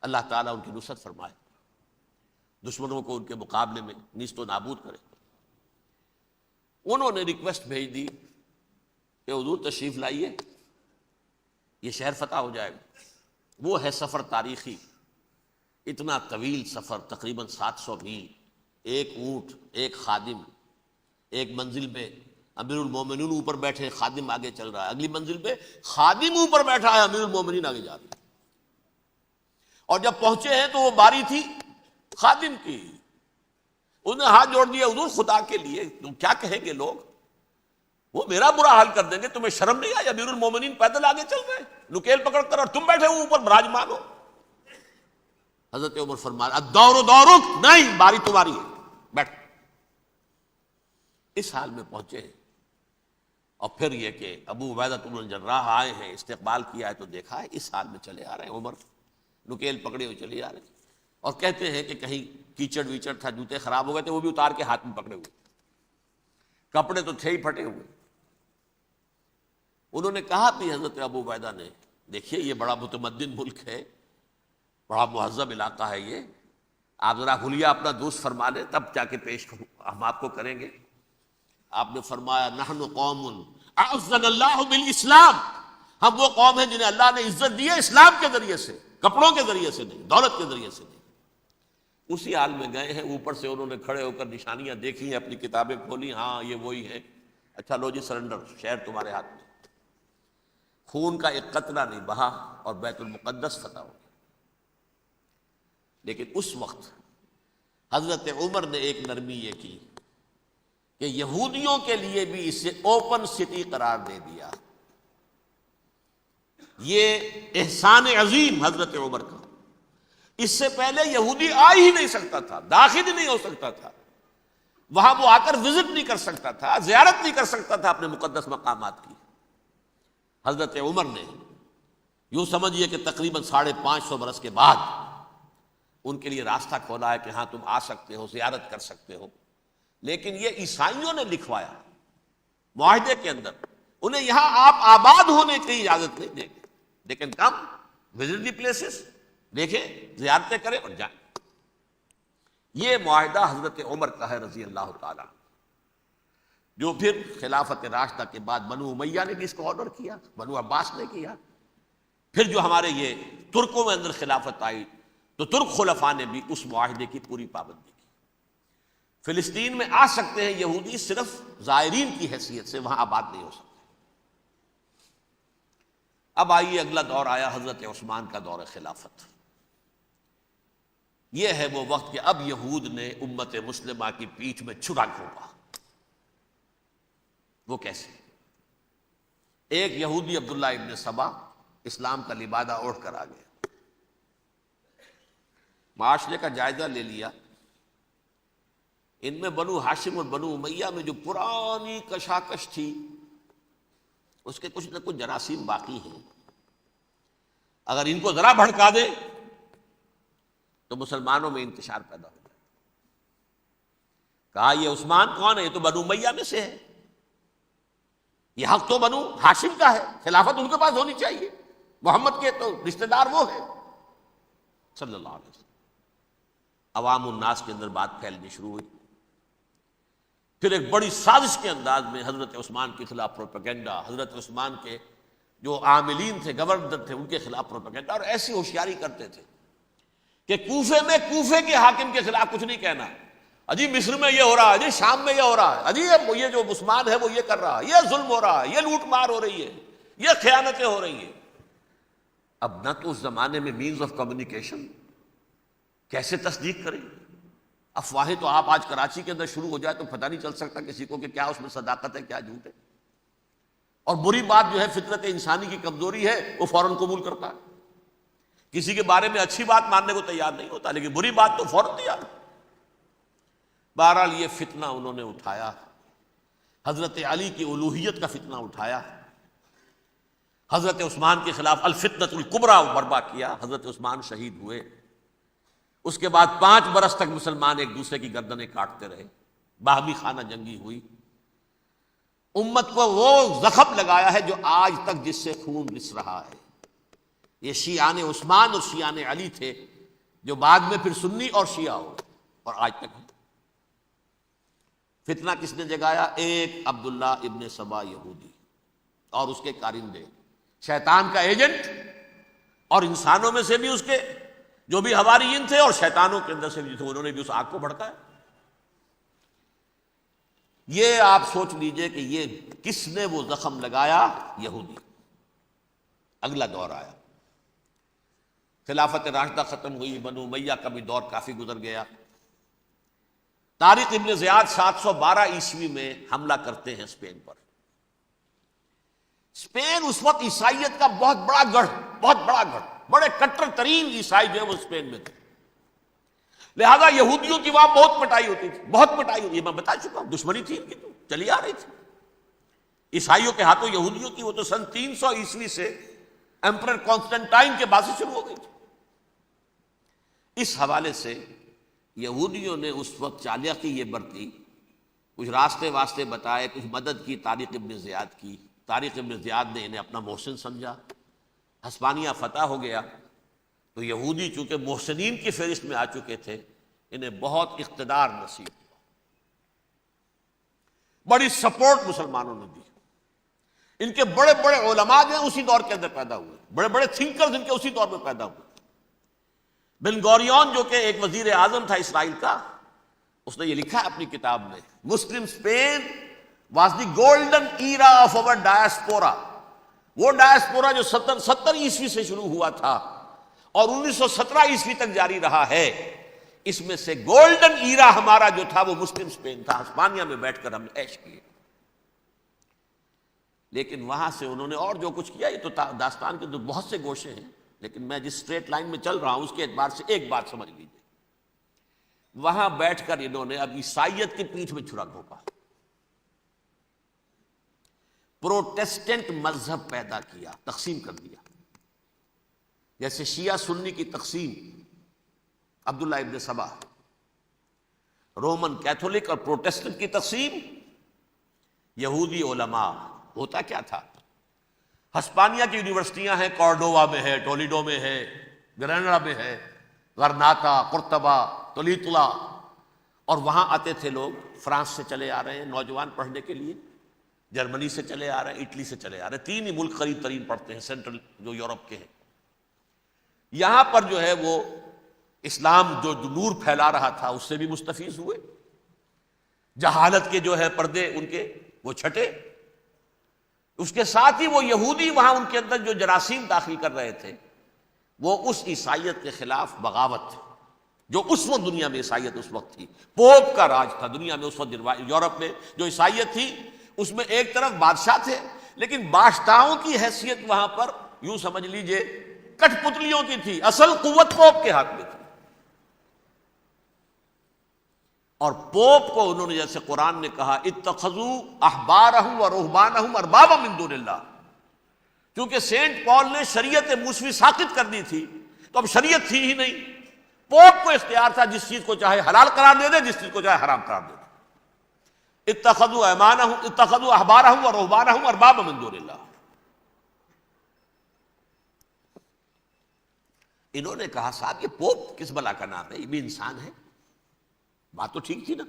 Speaker 1: اللہ تعالیٰ ان کی نصرت فرمائے، دشمنوں کو ان کے مقابلے میں نیست و نابود کرے۔ انہوں نے ریکویسٹ بھیج دی کہ حضور تشریف لائیے، یہ شہر فتح ہو جائے گا۔ وہ ہے سفر تاریخی، اتنا طویل سفر، تقریباً 700 میل، ایک اونٹ، ایک خادم، ایک منزل میں امیر المومنین اوپر بیٹھے، خادم آگے چل رہا ہے، اگلی منزل پہ خادم اوپر بیٹھا ہے، امیر المومنین آگے جا رہے ہیں۔ اور جب پہنچے ہیں تو وہ باری تھی خادم کی، انہوں نے ہاتھ جوڑ دیا، حضور خدا کے لیے تم کیا کہیں گے لوگ، وہ میرا برا حال کر دیں گے، تمہیں شرم نہیں آئی؟ امیر المومنین پیدل آگے چل رہے ہیں نکیل پکڑ کر، اور تم بیٹھے ہو اوپر براجمان ہو۔ حضرت عمر فرمایا الدور دورک، نہیں باری تمہاری ہے، بیٹھ۔ اس حال میں پہنچے ہیں، اور پھر یہ کہ ابو عبیدہ بن الجراح آئے ہیں، استقبال کیا ہے تو دیکھا ہے اس حال میں چلے آ رہے ہیں عمر، نکیل پکڑے ہوئے چلے آ رہے ہیں، اور کہتے ہیں کہ کہیں کیچڑ ویچڑ تھا، جوتے خراب ہو گئے تھے، وہ بھی اتار کے ہاتھ میں پکڑے ہوئے، کپڑے تو تھے ہی پھٹے ہوئے۔ انہوں نے کہا بھی حضرت ابو عبیدہ نے، دیکھیے یہ بڑا متمدن ملک ہے، بڑا مہذب علاقہ ہے یہ، آپ ذرا حلیہ اپنا دوست فرما لیں تب جا کے پیش ہم آپ کو کریں گے۔ آپ نے فرمایا نحن قوم اعزنا اللہ بالاسلام، ہم وہ قوم ہیں جنہیں اللہ نے عزت دی ہے اسلام کے ذریعے سے، کپڑوں کے ذریعے سے نہیں، دولت کے ذریعے سے نہیں۔ اسی حال میں گئے ہیں، اوپر سے انہوں نے کھڑے ہو کر نشانیاں دیکھی ہیں، اپنی کتابیں کھولی، ہاں یہ وہی ہے، اچھا لو جی سرنڈر، شہر تمہارے ہاتھ میں۔ خون کا ایک قطرہ نہیں بہا اور بیت المقدس فتح ہو گیا۔ لیکن اس وقت حضرت عمر نے ایک نرمی یہ کی کہ یہودیوں کے لیے بھی اسے اوپن سٹی قرار دے دیا۔ یہ احسان عظیم حضرت عمر کا، اس سے پہلے یہودی آ ہی نہیں سکتا تھا، داخل ہی نہیں ہو سکتا تھا، وہاں وہ آ کر وزٹ نہیں کر سکتا تھا، زیارت نہیں کر سکتا تھا اپنے مقدس مقامات کی۔ حضرت عمر نے یوں سمجھیے کہ تقریباً 550 برس کے بعد ان کے لیے راستہ کھولا ہے کہ ہاں تم آ سکتے ہو، زیارت کر سکتے ہو۔ لیکن یہ عیسائیوں نے لکھوایا معاہدے کے اندر، انہیں یہاں آپ آباد ہونے کی اجازت نہیں دیں گے، لیکن کم وزٹ دی پلیسز، دیکھیں زیارتیں کریں اور جائیں۔ یہ معاہدہ حضرت عمر کا ہے رضی اللہ تعالیٰ، جو پھر خلافت راشدہ کے بعد بنو امیہ نے بھی اس کو آرڈر کیا، بنو عباس نے کیا، پھر جو ہمارے یہ ترکوں میں اندر خلافت آئی تو ترک خلفاء نے بھی اس معاہدے کی پوری پابندی کی۔ فلسطین میں آ سکتے ہیں یہودی صرف زائرین کی حیثیت سے، وہاں آباد نہیں ہو سکتے۔ اب آئیے اگلا دور آیا حضرت عثمان کا دور خلافت۔ یہ ہے وہ وقت کہ اب یہود نے امت مسلمہ کی پیٹھ میں چھرا گھونپا۔ وہ کیسے؟ ایک یہودی عبداللہ ابن سبا اسلام کا لبادہ اوڑھ کر آ گیا، معاشرے کا جائزہ لے لیا، ان میں بنو ہاشم اور بنو امیہ میں جو پرانی کشاکش تھی اس کے کچھ نہ کچھ جراثیم باقی ہیں، اگر ان کو ذرا بھڑکا دے تو مسلمانوں میں انتشار پیدا ہو جائے۔ کہا یہ عثمان کون ہے؟ یہ تو بنو امیہ میں سے ہے، یہ حق تو بنو ہاشم کا ہے، خلافت ان کے پاس ہونی چاہیے، محمد کے تو رشتہ دار وہ ہیں صلی اللہ علیہ وسلم۔ عوام الناس کے اندر بات پھیلنی شروع ہوئی، پھر ایک بڑی سازش کے انداز میں حضرت عثمان کے خلاف پروپیگنڈا، حضرت عثمان کے جو عاملین تھے، گورنر تھے، ان کے خلاف پروپیگنڈا، اور ایسی ہوشیاری کرتے تھے کہ کوفے میں کوفے کے حاکم کے خلاف کچھ نہیں کہنا، اجی مصر میں یہ ہو رہا ہے، اجی شام میں یہ ہو رہا ہے، اجی یہ جو عثمان ہے وہ یہ کر رہا ہے، یہ ظلم ہو رہا ہے، یہ لوٹ مار ہو رہی ہے، یہ خیانتیں ہو رہی ہیں۔ اب نہ تو اس زمانے میں مینز آف کمیونیکیشن، کیسے تصدیق کریں؟ افواہیں تو آپ آج کراچی کے اندر شروع ہو جائے تو پتہ نہیں چل سکتا کسی کو کہ کیا اس میں صداقت ہے کیا جھوٹ ہے، اور بری بات جو ہے فطرت انسانی کی کمزوری ہے وہ فوراً قبول کرتا ہے، کسی کے بارے میں اچھی بات ماننے کو تیار نہیں ہوتا لیکن بری بات تو فوراً تیار ہے۔ بہرحال یہ فتنہ انہوں نے اٹھایا، حضرت علی کی الوہیت کا فتنہ اٹھایا، حضرت عثمان کے خلاف الفتنۃ الکبریٰ برپا کیا، حضرت عثمان شہید ہوئے۔ اس کے بعد 5 برس تک مسلمان ایک دوسرے کی گردنیں کاٹتے رہے، باہمی خانہ جنگی ہوئی، امت کو وہ زخم لگایا ہے جو آج تک جس سے خون رس رہا ہے۔ یہ شیعان عثمان اور شیعان علی تھے جو بعد میں پھر سنی اور شیعہ ہو اور آج تک ہے۔ فتنہ کس نے جگایا؟ ایک عبداللہ ابن سبا یہودی اور اس کے کارندے، شیطان کا ایجنٹ، اور انسانوں میں سے بھی اس کے جو بھی حواریین تھے اور شیطانوں کے اندر سے بھی تھے، انہوں نے بھی اس آگ کو بھڑکایا۔ یہ آپ سوچ لیجئے کہ یہ کس نے وہ زخم لگایا؟ یہودی۔ اگلا دور آیا، خلافت راشدہ ختم ہوئی، بنو امیہ کا بھی دور کافی گزر گیا۔ طارق ابن زیاد 712 عیسوی میں حملہ کرتے ہیں اسپین پر۔ اسپین اس وقت عیسائیت کا بہت بڑا گڑھ، بڑے کٹر ترین عیسائی جو ہے وہ اسپین میں تھے، لہذا یہودیوں کی وہاں بہت پٹائی ہوتی تھی، یہ میں بتا چکا ہوں، دشمنی تھی ان کی تو چلی آ رہی تھی عیسائیوں کے ہاتھوں یہودیوں کی، وہ تو سن 300 عیسوی سے ایمپرر کانسٹنٹائن کے بعد سے شروع ہو گئی تھی۔ اس حوالے سے یہودیوں نے اس وقت چالاکی یہ برتی، کچھ راستے واسطے بتائے، کچھ مدد کی طارق ابن زیاد کی۔ طارق ابن زیاد نے انہیں اپنا محسن سمجھا، ہسپانیہ فتح ہو گیا تو یہودی چونکہ محسنین کی فہرست میں آ چکے تھے، انہیں بہت اقتدار نصیب ہوا، بڑی سپورٹ مسلمانوں نے دی۔ ان کے بڑے بڑے علماء جو ہیں اسی دور کے اندر پیدا ہوئے، بڑے بڑے تھنکرز ان کے اسی دور میں پیدا ہوئے۔ بن گوریون جو کہ ایک وزیر اعظم تھا اسرائیل کا، اس نے یہ لکھا ہے اپنی کتاب میں، مسلم Spain was the golden era of our diaspora. وہ ڈائسپورا جو 70 عیسوی سے شروع ہوا تھا اور 1917 عیسوی تک جاری رہا ہے، اس میں سے گولڈن ایرا ہمارا جو تھا وہ مسلم اسپین تھا، ہسپانیہ میں بیٹھ کر ہم نے عیش کیے۔ لیکن وہاں سے انہوں نے اور جو کچھ کیا، یہ تو داستان کے بہت سے گوشے ہیں، لیکن میں جس اسٹریٹ لائن میں چل رہا ہوں اس کے اعتبار سے ایک بات سمجھ لیجیے، وہاں بیٹھ کر انہوں نے اب عیسائیت کی پیٹھ میں چھرا گھونپا، پروٹیسٹنٹ مذہب پیدا کیا، تقسیم کر دیا، جیسے شیعہ سنی کی تقسیم، عبداللہ ابن سبا، رومن کیتھولک اور پروٹیسٹنٹ کی تقسیم، یہودی علماء۔ ہوتا کیا تھا، ہسپانیہ کی یونیورسٹیاں ہیں، کارڈووا میں ہے، ٹولیڈو میں ہے، گریناڈا میں ہے، غرناطہ، قرطبہ، تولیتلا، اور وہاں آتے تھے لوگ، فرانس سے چلے آ رہے ہیں نوجوان پڑھنے کے لیے، جرمنی سے چلے آ رہے ہیں، اٹلی سے چلے آ رہے ہیں، 3 ہی ملک قریب ترین پڑھتے ہیں سینٹرل جو یورپ کے ہیں۔ یہاں پر جو ہے وہ اسلام جو نور پھیلا رہا تھا اس سے بھی مستفیض ہوئے، جہالت کے جو ہے پردے ان کے وہ چھٹے، اس کے ساتھ ہی وہ یہودی وہاں ان کے اندر جو جراثیم داخل کر رہے تھے وہ اس عیسائیت کے خلاف بغاوت تھی، جو اس وقت دنیا میں عیسائیت اس وقت تھی، پوپ کا راج تھا دنیا میں اس وقت، یورپ میں جو عیسائیت تھی اس میں ایک طرف بادشاہ تھے، لیکن بادشاہوں کی حیثیت وہاں پر یوں سمجھ لیجئے کٹ پتلیوں کی تھی، اصل قوت پوپ کے ہاتھ میں تھی۔ اور پوپ کو انہوں نے جیسے قرآن نے کہا اتخذوا احبارهم ورهبانهم اربابا من دون اللہ، کیونکہ سینٹ پال نے شریعت موسوی ساقط کر دی تھی تو اب شریعت تھی ہی نہیں، پوپ کو اختیار تھا جس چیز کو چاہے حلال قرار دے دے، جس چیز کو چاہے حرام قرار دے دے۔ اتخذوا احبارهم ورهبانهم اربابا من دون اللہ۔ انہوں نے کہا صاحب یہ پوپ کس بلا کا نام ہے، یہ بھی انسان ہے، بات تو ٹھیک تھی نا،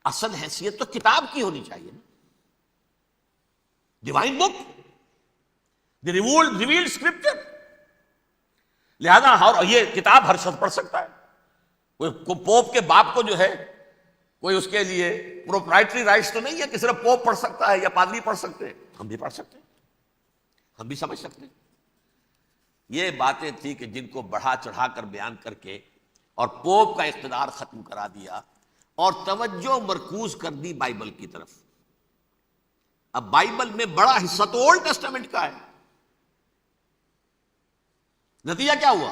Speaker 1: اصل حیثیت تو کتاب کی ہونی چاہیے نا، ڈیوائن بک، دی ریویلڈ اسکرپچر، لہذا یہ کتاب ہر شخص پڑھ سکتا ہے، کوئی پوپ کے باپ کو جو ہے کوئی اس کے لیے پروپرائٹری رائٹس تو نہیں ہے کہ صرف پوپ پڑھ سکتا ہے یا پادری پڑھ سکتے ہیں، ہم بھی پڑھ سکتے ہیں، ہم بھی سمجھ سکتے ہیں۔ یہ باتیں تھی کہ جن کو بڑھا چڑھا کر بیان کر کے اور پوپ کا اقتدار ختم کرا دیا اور توجہ مرکوز کر دی بائبل کی طرف۔ اب بائبل میں بڑا حصہ تو اولڈ ٹیسٹامنٹ کا ہے۔ نتیجہ کیا ہوا؟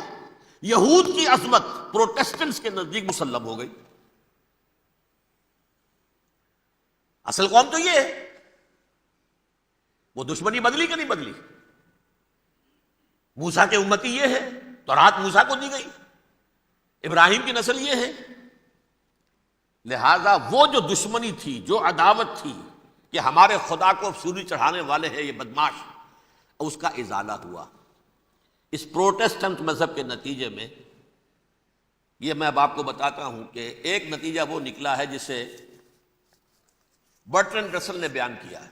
Speaker 1: یہود کی عظمت پروٹیسٹنٹس کے نزدیک مسلم ہو گئی۔ اصل قوم تو یہ ہے، وہ دشمنی بدلی کہ نہیں بدلی؟ موسیٰ کے امتی یہ ہے، تورات موسیٰ کو دی گئی، ابراہیم کی نسل یہ ہے۔ لہذا وہ جو دشمنی تھی، جو عداوت تھی کہ ہمارے خدا کو سولی چڑھانے والے ہیں یہ بدماش، اس کا ازالہ ہوا اس پروٹیسٹنٹ مذہب کے نتیجے میں۔ یہ میں اب آپ کو بتاتا ہوں کہ ایک نتیجہ وہ نکلا ہے جسے برٹرنڈ رسل نے بیان کیا ہے۔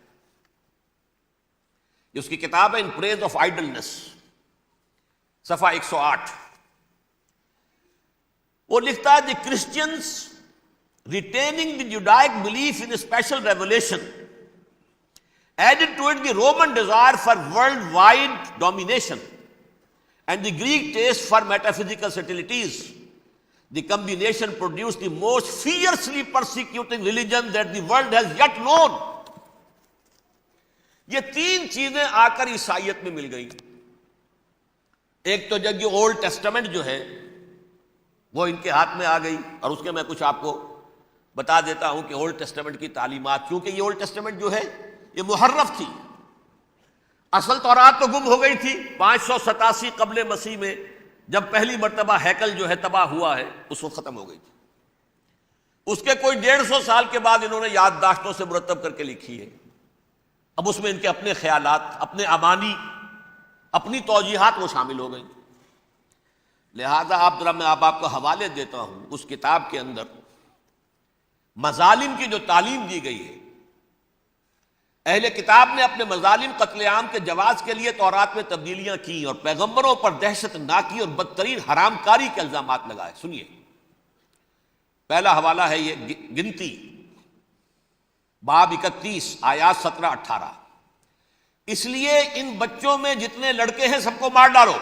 Speaker 1: اس کی کتاب ہے ان پریز آف آئیڈلنس، صفحہ 108۔ وہ لکھتا ہے the Christians retaining the Judaic belief in special revelation added to it the Roman desire for worldwide domination and the Greek taste for metaphysical subtleties. The combination produced the most fiercely persecuting religion that the world has yet known. یہ تین چیزیں آ کر عیسائیت میں مل گئی۔ ایک تو جب یہ اولڈ ٹیسٹمنٹ جو ہے وہ ان کے ہاتھ میں آ گئی، اور اس کے میں کچھ آپ کو بتا دیتا ہوں کہ اولڈ ٹیسٹمنٹ کی تعلیمات، کیونکہ یہ اولڈ ٹیسٹمنٹ جو ہے یہ محرف تھی۔ اصل تورات تو گم ہو گئی تھی 587 قبل مسیح میں، جب پہلی مرتبہ ہیکل جو ہے تباہ ہوا ہے، اس وقت ختم ہو گئی تھی۔ اس کے کوئی 150 سال کے بعد انہوں نے یادداشتوں سے مرتب کر کے لکھی ہے۔ اب اس میں ان کے اپنے خیالات، اپنے امانی، اپنی توجیحات وہ شامل ہو گئی۔ لہذا میں آپ کو حوالے دیتا ہوں اس کتاب کے اندر مظالم کی جو تعلیم دی گئی ہے۔ اہل کتاب نے اپنے مظالم قتل عام کے جواز کے لیے تورات میں تبدیلیاں کی اور پیغمبروں پر دہشت ناکی اور بدترین حرام کاری کے الزامات لگائے۔ سنیے، پہلا حوالہ ہے یہ گنتی باب 31 آیات 17-18۔ اس لیے ان بچوں میں جتنے لڑکے ہیں سب کو مار ڈالو،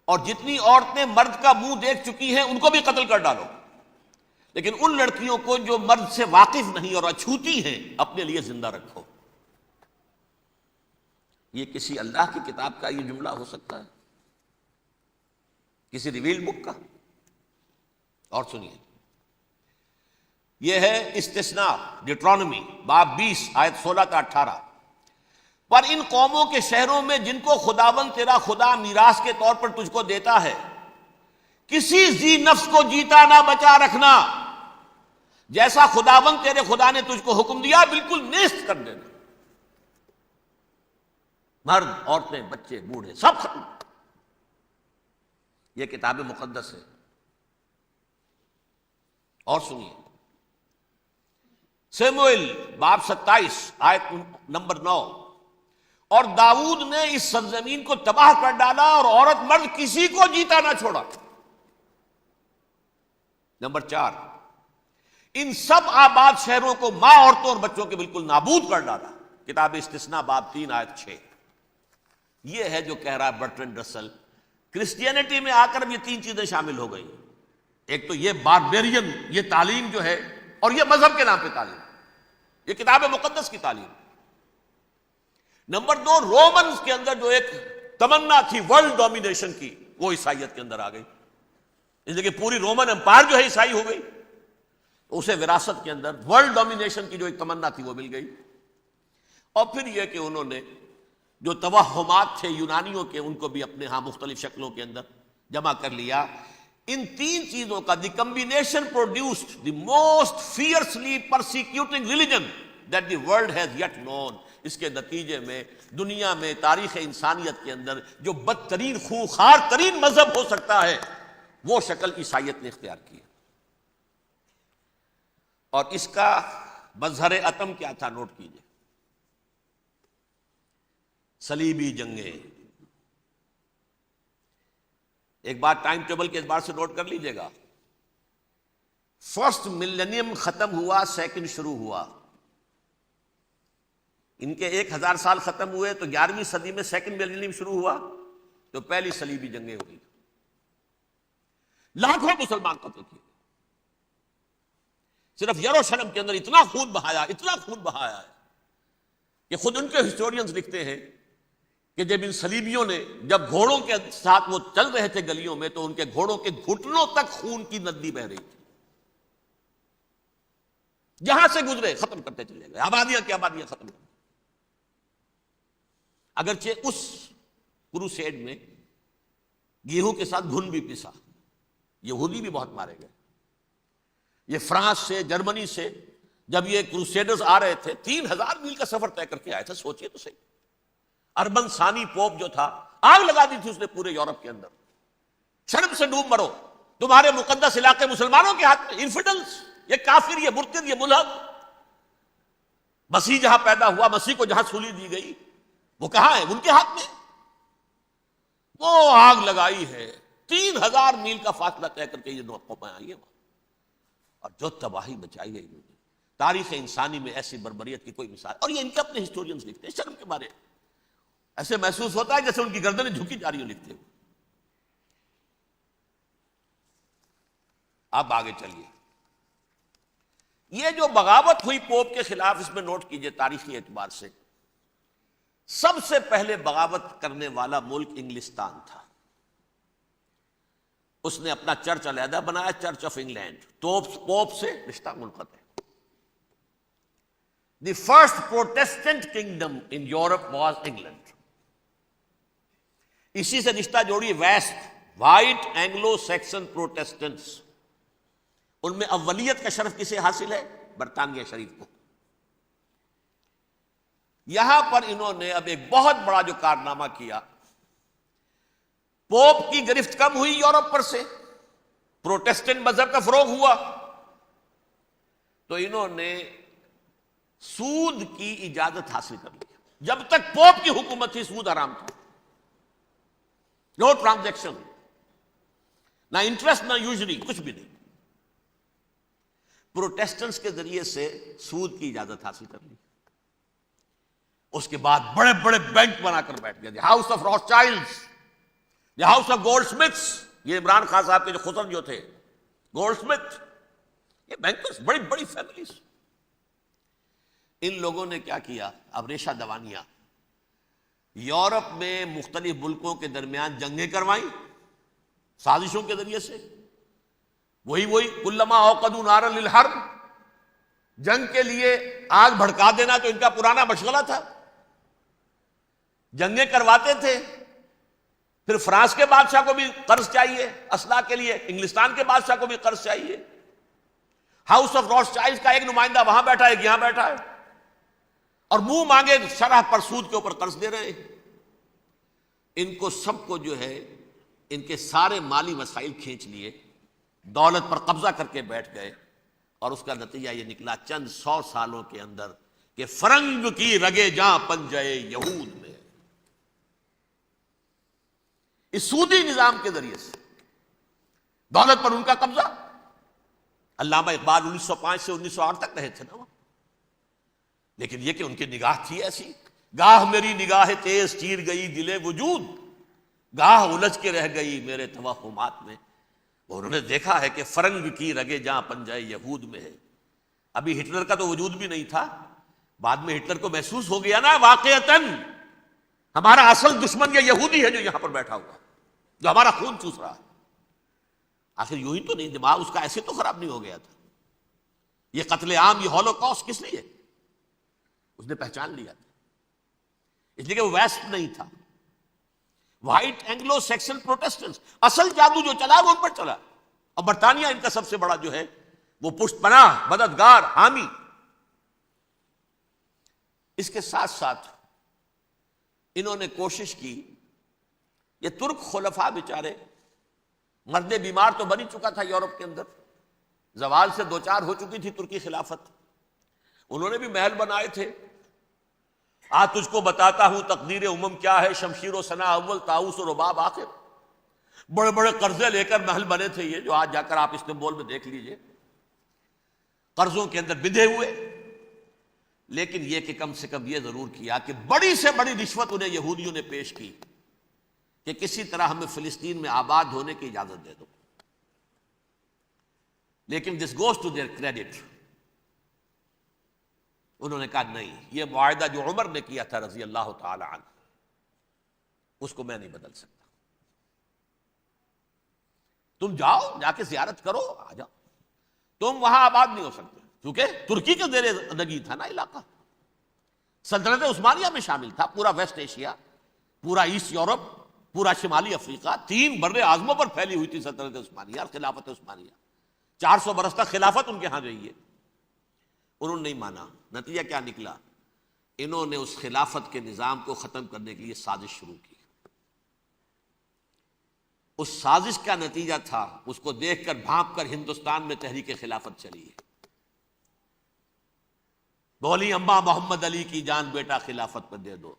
Speaker 1: اور جتنی عورتیں مرد کا منہ دیکھ چکی ہیں ان کو بھی قتل کر ڈالو، لیکن ان لڑکیوں کو جو مرد سے واقف نہیں اور اچھوتی ہیں اپنے لیے زندہ رکھو۔ یہ کسی اللہ کی کتاب کا یہ جملہ ہو سکتا ہے؟ کسی ریویل بک کا؟ اور سنیے، یہ ہے استثناء ڈیٹرانومی باب 20 آیت 16-18۔ پر ان قوموں کے شہروں میں جن کو خداوند تیرا خدا میراث کے طور پر تجھ کو دیتا ہے، کسی ذی نفس کو جیتا نہ بچا رکھنا، جیسا خداوند تیرے خدا نے تجھ کو حکم دیا بالکل نیست کر دینا۔ مرد، عورتیں، بچے، بوڑھے سب ختم۔ یہ کتاب مقدس ہے۔ اور سنیے، سیموئیل باب 27 آیت نمبر 9۔ اور داؤد نے اس سرزمین کو تباہ کر ڈالا اور عورت مرد کسی کو جیتا نہ چھوڑا۔ نمبر 4، ان سب آباد شہروں کو ماں، عورتوں اور بچوں کے بالکل نابود کر ڈالا۔ کتاب استثناء باب 3 آیت 6۔ یہ ہے جو کہہ رہا ہے برٹرنڈ رسل، کرسچینٹی میں آ کر یہ تین چیزیں شامل ہو گئی۔ ایک تو یہ باربیرین یہ تعلیم جو ہے، اور یہ مذہب کے نام پہ تعلیم، یہ کتاب مقدس کی تعلیم۔ نمبر 2، رومنز کے اندر جو ایک تمنا تھی ورلڈ ڈومینیشن کی، وہ عیسائیت کے اندر آ گئی، اس لیے کہ پوری رومن امپائر جو ہے عیسائی ہو گئی، تو اسے وراثت کے اندر ورلڈ ڈومینیشن کی جو ایک تمنا تھی وہ مل گئی۔ اور پھر یہ کہ انہوں نے جو توہمات تھے یونانیوں کے، ان کو بھی اپنے ہاں مختلف شکلوں کے اندر جمع کر لیا۔ ان تین چیزوں کا the combination produced the most fiercely persecuting religion that the world has yet known. اس کے نتیجے میں دنیا میں تاریخ انسانیت کے اندر جو بدترین خوخار ترین مذہب ہو سکتا ہے، وہ شکل عیسائیت نے اختیار کی۔ اور اس کا مظہر عتم کیا تھا؟ نوٹ کیجئے، صلیبی جنگیں۔ ایک بات ٹائم ٹیبل کے اعتبار سے نوٹ کر لیجئے گا، فرسٹ ملینیم ختم ہوا، سیکنڈ شروع ہوا۔ ان کے 1000 سال ختم ہوئے تو 11ویں صدی میں سیکنڈ ملینیم شروع ہوا، تو پہلی صلیبی جنگیں ہوئی۔ لاکھوں مسلمان قتل کیے، صرف یروشلم کے اندر اتنا خون بہایا ہے کہ خود ان کے ہسٹورینز لکھتے ہیں کہ جب ان صلیبیوں نے جب گھوڑوں کے ساتھ وہ چل رہے تھے گلیوں میں تو ان کے گھوڑوں کے گھٹنوں تک خون کی ندی بہ رہی تھی، جہاں سے گزرے ختم کرتے چلے گئے، آبادیاں کی آبادیاں ختم کر دی۔ اگرچہ اس کروسیڈ میں گیہوں کے ساتھ گھن بھی پسا، یہودی بھی بہت مارے گئے۔ یہ فرانس سے، جرمنی سے جب یہ کروسیڈرز آ رہے تھے 3000 میل کا سفر طے کر کے آئے تھے، سوچئے تو صحیح۔ اربن ثانی پوپ جو تھا، آگ لگا دی تھی اس نے پورے یورپ کے اندر، شرم سے ڈوب مرو، تمہارے مقدس علاقے مسلمانوں کے ہاتھ میں، انفیڈلز، یہ کافر، یہ مرتد، یہ ملحد۔ مسیح جہاں پیدا ہوا، مسیح کو جہاں سولی دی گئی، وہ کہاں ہے؟ ان کے ہاتھ میں۔ وہ آگ لگائی ہے، 3000 میل کا فاصلہ طے کر کے یہ قومیں آئی ہیں، اور جو تباہی بچائی ہے انہوں نے۔ تاریخ انسانی میں ایسی بربریت کی کوئی مثال، اور یہ ان کے اپنے ہسٹورینز لکھتے ہیں شرم کے بارے میں، ایسے محسوس ہوتا ہے جیسے ان کی گردنیں جھکی جا رہی ہوں لکھتے ہوئے۔ اب آگے چلیے، یہ جو بغاوت ہوئی پوپ کے خلاف، اس میں نوٹ کیجئے تاریخی اعتبار سے سب سے پہلے بغاوت کرنے والا ملک انگلستان تھا۔ اس نے اپنا چرچ علیحدہ بنایا، چرچ آف انگلینڈ، پوپ سے رشتہ منقطع۔ The first Protestant kingdom in Europe was England. اسی سے رشتہ جوڑی West, white Anglo Saxon Protestants, ان میں اولیت کا شرف کسے حاصل ہے؟ برطانیہ شریف کو۔ یہاں پر انہوں نے اب ایک بہت بڑا جو کارنامہ کیا، پوپ کی گرفت کم ہوئی یورپ پر سے، پروٹیسٹنٹ مذہب کا فروغ ہوا، تو انہوں نے سود کی اجازت حاصل کر لی۔ جب تک پوپ کی حکومت تھی سود حرام تھا، نو ٹرانزیکشن، نہ انٹرسٹ نہ یوزری، کچھ بھی نہیں۔ پروٹیسٹنٹس کے ذریعے سے سود کی اجازت حاصل کر لی۔ اس کے بعد بڑے بڑے بینک بنا کر بیٹھ گئے، house of Rothschilds, house of Goldsmiths, یہ عمران خان صاحب کے جو خسر جو تھے گولڈ سمتھ، یہ بینکرز، بڑی بڑی فیملیز۔ ان لوگوں نے کیا کیا؟ اب ریشہ دوانیاں، یورپ میں مختلف ملکوں کے درمیان جنگیں کروائیں سازشوں کے ذریعے سے، وہی کلما اوقدوا نارا للحرب، جنگ کے لیے آگ بھڑکا دینا تو ان کا پرانا مشغلہ تھا، جنگیں کرواتے تھے۔ پھر فرانس کے بادشاہ کو بھی قرض چاہیے اسلحہ کے لیے، انگلستان کے بادشاہ کو بھی قرض چاہیے، ہاؤس آف روتھ چائلڈز کا ایک نمائندہ وہاں بیٹھا ہے، یہاں بیٹھا ہے، اور منہ مانگے شرح پر سود کے اوپر قرض دے رہے ہیں۔ ان کو سب کو جو ہے ان کے سارے مالی وسائل کھینچ لیے، دولت پر قبضہ کر کے بیٹھ گئے، اور اس کا نتیجہ یہ نکلا چند 100 سالوں کے اندر کہ فرنگ کی رگے جاں پنجے یہود میں، اس سودی نظام کے ذریعے سے دولت پر ان کا قبضہ۔ علامہ اقبال 1905 سے 1908 تک رہے تھے نا وہ، لیکن یہ کہ ان کی نگاہ تھی ایسی، گاہ میری نگاہ تیز چیر گئی دل وجود، گاہ الجھ کے رہ گئی میرے توہمات میں۔ انہوں نے دیکھا ہے کہ فرنگ کی رگے جہاں پنجے یہود میں ہے۔ ابھی ہٹلر کا تو وجود بھی نہیں تھا، بعد میں ہٹلر کو محسوس ہو گیا نا واقعتاً ہمارا اصل دشمن یہ یہودی ہے جو یہاں پر بیٹھا ہوا، جو ہمارا خون چوس رہا ہے۔ آخر یوں ہی تو نہیں، دماغ اس کا ایسے تو خراب نہیں ہو گیا تھا۔ یہ قتل عام، یہ ہولوکاسٹ کس لیے؟ اس نے پہچان لیا تھا، اس لیے کہ وہ ویسٹ نہیں تھا، وائٹ اینگلو سیکسن پروٹیسٹنٹس، اصل جادو جو چلا وہ ان پر چلا، اور برطانیہ ان کا سب سے بڑا جو ہے وہ پشت پناہ، مددگار، حامی۔ اس کے ساتھ ساتھ انہوں نے کوشش کی، یہ ترک خلفاء بیچارے، مرد بیمار تو بن ہی چکا تھا یورپ کے اندر، زوال سے دوچار ہو چکی تھی ترکی خلافت، انہوں نے بھی محل بنائے تھے۔ آج تجھ کو بتاتا ہوں تقدیر امم کیا ہے، شمشیر و ثنا اول، طاؤس و رباب آخر۔ بڑے بڑے قرضے لے کر محل بنے تھے یہ، جو آج جا کر آپ استنبول میں دیکھ لیجئے، قرضوں کے اندر بندھے ہوئے۔ لیکن یہ کہ کم سے کم یہ ضرور کیا کہ بڑی سے بڑی رشوت انہیں یہودیوں نے پیش کی کہ کسی طرح ہمیں فلسطین میں آباد ہونے کی اجازت دے دو۔ لیکن this goes to their credit. انہوں نے کہا نہیں، یہ معاہدہ جو عمر نے کیا تھا رضی اللہ تعالی عنہ، اس کو میں نہیں بدل سکتا. تم جاؤ، جا کے زیارت کرو، آ جاؤ. تم وہاں آباد نہیں ہو سکتے کیونکہ ترکی کے زیر نگی تھا نا علاقہ. سلطنت عثمانیہ میں شامل تھا پورا ویسٹ ایشیا، پورا ایسٹ یورپ، پورا شمالی افریقہ. 3 بر اعظموں پر پھیلی ہوئی تھی سلطنت عثمانیہ اور خلافت عثمانیہ. 400 برس تک خلافت ان کے ہاں رہی ہے. انہوں نے نہیں مانا. نتیجہ کیا نکلا؟ انہوں نے اس خلافت کے نظام کو ختم کرنے کے لیے سازش شروع کی. اس سازش کا نتیجہ تھا، اس کو دیکھ کر بھانپ کر ہندوستان میں تحریک خلافت چلی ہے. بولی اماں محمد علی کی جان بیٹا خلافت پر دے دو،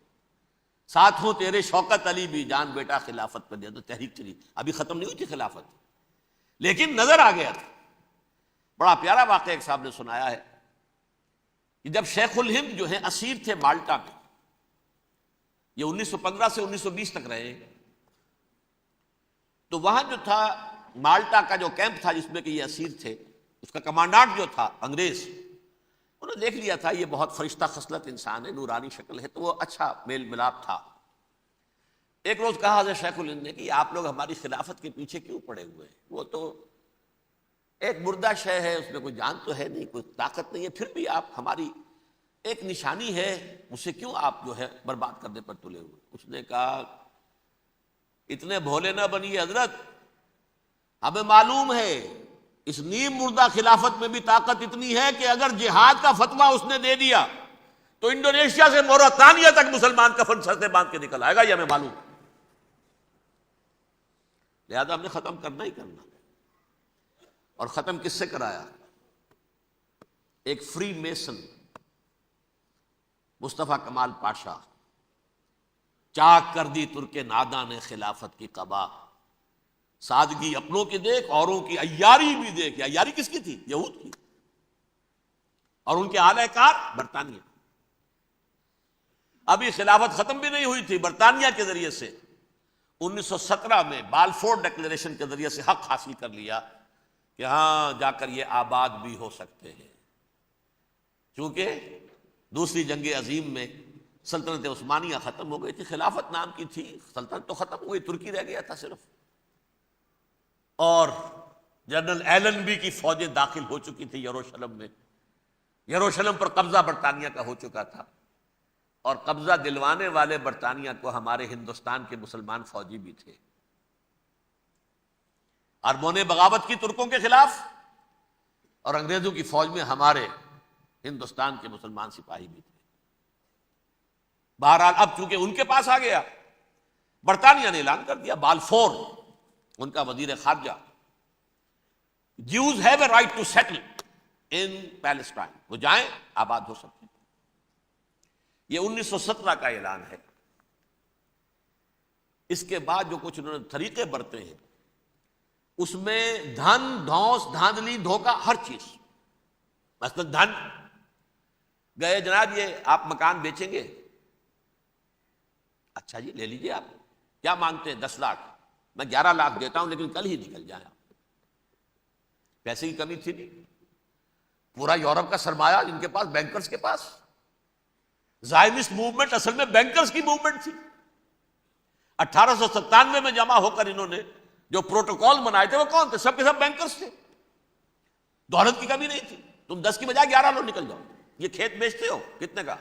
Speaker 1: ساتھ ہوں تیرے شوکت علی بھی جان بیٹا خلافت پر دے دو. تحریک چلی. ابھی ختم نہیں ہوئی تھی خلافت، لیکن نظر آ گیا تھا. بڑا پیارا واقعہ ایک صاحب نے سنایا ہے کہ جب شیخ الہند جو ہیں اسیر تھے مالٹا میں، یہ 1915 سے 1920 تک رہے، تو وہاں جو تھا مالٹا کا جو کیمپ تھا جس میں کہ یہ اسیر تھے، اس کا کمانڈانٹ جو تھا انگریز، انہوں نے دیکھ لیا تھا یہ بہت فرشتہ خصلت انسان ہے، نورانی شکل ہے، تو وہ اچھا میل ملاپ تھا. ایک روز کہا حضرت شیخ الہند نے کہ آپ لوگ ہماری خلافت کے پیچھے کیوں پڑے ہوئے ہیں؟ وہ تو ایک مردہ شے ہے، اس میں کوئی جان تو ہے نہیں، کوئی طاقت نہیں ہے، پھر بھی آپ ہماری ایک نشانی ہے، اسے کیوں آپ جو ہے برباد کرنے پر تلے ہوئے؟ اس نے کہا اتنے بھولے نہ بنیے حضرت، ہمیں معلوم ہے اس نیم مردہ خلافت میں بھی طاقت اتنی ہے کہ اگر جہاد کا فتویٰ اس نے دے دیا تو انڈونیشیا سے موریتانیہ تک مسلمان کفن سر سے باندھ کے نکل آئے گا، یہ ہمیں معلوم. لہذا ہم نے ختم کرنا ہی کرنا. اور ختم کس سے کرایا؟ ایک فری میسن مصطفیٰ کمال پاشا. چاک کر دی ترک ناداں نے خلافت کی قبا، سادگی اپنوں کی دیکھ اوروں کی عیاری بھی دیکھ. عیاری کس کی تھی؟ یہود کی، اور ان کے اعلی کار برطانیہ. ابھی خلافت ختم بھی نہیں ہوئی تھی، برطانیہ کے ذریعے سے 1917 میں بالفور ڈکلیریشن کے ذریعے سے حق حاصل کر لیا کہ ہاں جا کر یہ آباد بھی ہو سکتے ہیں. چونکہ دوسری جنگ عظیم میں سلطنت عثمانیہ ختم ہو گئی تھی، خلافت نام کی تھی، سلطنت تو ختم ہو گئی، ترکی رہ گیا تھا صرف. اور جنرل ایلنبی کی فوجیں داخل ہو چکی تھی یروشلم میں. یروشلم پر قبضہ برطانیہ کا ہو چکا تھا، اور قبضہ دلوانے والے برطانیہ کو ہمارے ہندوستان کے مسلمان فوجی بھی تھے. اربوں بغاوت کی ترکوں کے خلاف، اور انگریزوں کی فوج میں ہمارے ہندوستان کے مسلمان سپاہی بھی تھے. بہرحال اب چونکہ ان کے پاس آ گیا، برطانیہ نے اعلان کر دیا، بالفور ان کا وزیر خارجہ، Jews have a right to settle in Palestine، وہ جائیں آباد ہو سکتے ہیں. یہ 1917 کا اعلان ہے. اس کے بعد جو کچھ انہوں نے طریقے برتے ہیں، اس میں دھن دھوس دھاندلی دھوکہ ہر چیز. مثلا دھن گئے، جناب یہ آپ مکان بیچیں گے؟ اچھا جی لے لیجئے. آپ کیا مانگتے ہیں؟ 10 لاکھ. میں 11 لاکھ دیتا ہوں لیکن کل ہی نکل جائیں. پیسے کی کمی تھی نہیں، پورا یورپ کا سرمایہ ان کے پاس، بینکرز کے پاس. زائنسٹ موومنٹ اصل میں بینکرز کی موومنٹ تھی. 1897 میں جمع ہو کر انہوں نے جو پروٹوکول بنائے تھے وہ کون تھے؟ سب کے سب بینکرز تھے. دولت کی کمی نہیں تھی. تم 10 کی بجائے 11 لو، نکل جاؤ. یہ کھیت بیچتے ہو کتنے کا؟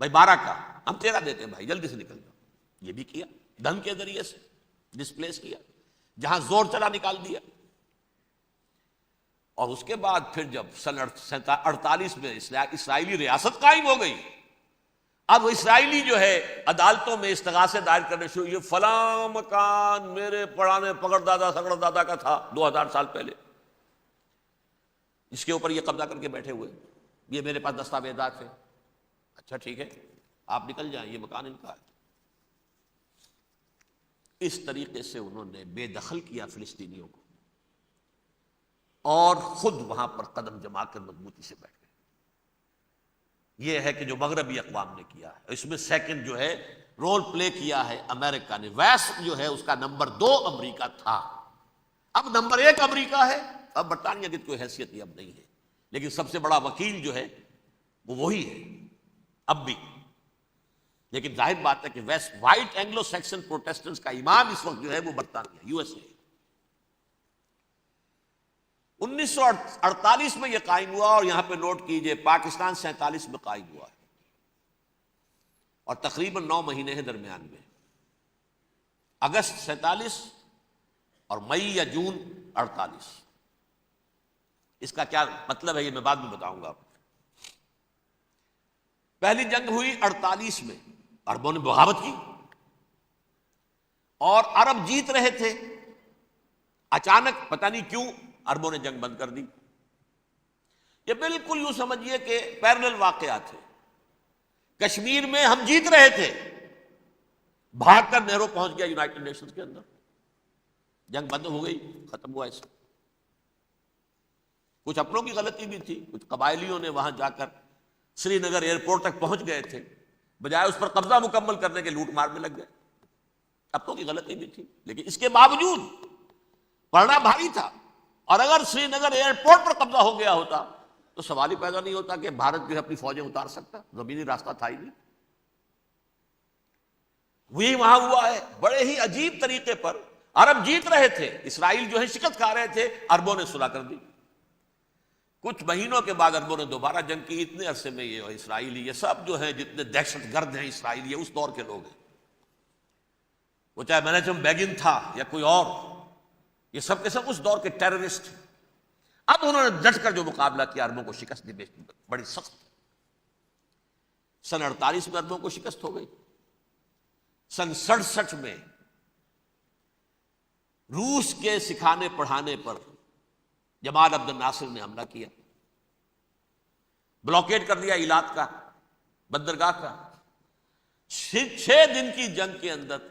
Speaker 1: بھائی 12 کا. ہم 13 دیتے ہیں بھائی، جلدی سے نکل جاؤ. یہ بھی کیا، دھن کے ذریعے سے ڈسپلیس کیا، جہاں زور چلا نکال دیا. اور اس کے بعد پھر جب سن 48 میں اسرائیلی ریاست قائم ہو گئی، اب اسرائیلی جو ہے عدالتوں میں استغاثے دائر کرنے شروع. یہ فلاں مکان میرے پڑانے پکڑ دادا سگڑ دادا کا تھا 2000 سال پہلے، اس کے اوپر یہ قبضہ کر کے بیٹھے ہوئے، یہ میرے پاس دستاویزات ہیں. اچھا ٹھیک ہے آپ نکل جائیں، یہ مکان ان کا ہے. اس طریقے سے انہوں نے بے دخل کیا فلسطینیوں کو، اور خود وہاں پر قدم جما کر مضبوطی سے بیٹھ گئے. یہ ہے کہ جو مغربی اقوام نے کیا ہے. اس میں سیکنڈ جو ہے رول پلے کیا ہے امریکہ نے. ویسٹ جو ہے اس کا نمبر 2 امریکہ تھا، اب نمبر 1 امریکہ ہے. اب برطانیہ کی کوئی حیثیت ہی اب نہیں ہے، لیکن سب سے بڑا وکیل جو ہے وہ وہی ہے اب بھی. لیکن ظاہر بات ہے کہ west white Anglo Saxon Protestants کا امام اس وقت جو ہے وہ برطانیہ، یو ایس اے. 1948 میں یہ قائم ہوا، اور یہاں پہ نوٹ کیجئے پاکستان 47 میں قائم ہوا ہے، اور تقریباً 9 مہینے ہیں درمیان میں. اگست 47 اور مئی یا جون 48. اس کا کیا مطلب ہے یہ میں بعد میں بتاؤں گا آپ کو. پہلی جنگ ہوئی 48 میں، عربوں نے بغاوت کی اور عرب جیت رہے تھے. اچانک پتہ نہیں کیوں عربوں نے جنگ بند کر دی. یہ بالکل یوں سمجھیے کہ پیرلل واقعات تھے. کشمیر میں ہم جیت رہے تھے، بھاگ کر نہرو پہنچ گیا یونائٹڈ نیشنز کے اندر، جنگ بند ہو گئی، ختم ہوا. ایسا کچھ اپنوں کی غلطی بھی تھی، کچھ قبائلیوں نے وہاں جا کر سری نگر ایئرپورٹ تک پہنچ گئے تھے، بجائے اس پر قبضہ مکمل کرنے کے لوٹ مار میں لگ گئے. اپنوں کی غلطی بھی تھی، لیکن اس کے باوجود پڑنا بھاری تھا. اور اگر سری نگر ایئرپورٹ پر قبضہ ہو گیا ہوتا تو سوال ہی پیدا نہیں ہوتا کہ بھارت جو ہے اپنی فوجیں اتار سکتا، زمینی راستہ تھا ہی نہیں. وہی وہاں ہوا ہے. بڑے ہی عجیب طریقے پر عرب جیت رہے تھے، اسرائیل جو ہے شکست کھا رہے تھے، عربوں نے صلح کر دی. کچھ مہینوں کے بعد عربوں نے دوبارہ جنگ کی. اتنے عرصے میں یہ اسرائیلی، یہ سب جو ہیں جتنے دہشت گرد ہیں اسرائیلی، یہ اس دور کے لوگ ہیں. وہ چاہے منیچم بیگن تھا یا کوئی اور، یہ سب کے سب اس دور کے ٹیررسٹ. اب انہوں نے ڈٹ کر جو مقابلہ کیا، عربوں کو شکست دی بڑی سخت. سن 48 میں عربوں کو شکست ہو گئی. سن 67 میں روس کے سکھانے پڑھانے پر جمال عبد الناصر نے حملہ کیا، بلاکیٹ کر دیا ایلات کا، بندرگاہ کا. 6 دن کی جنگ کے اندر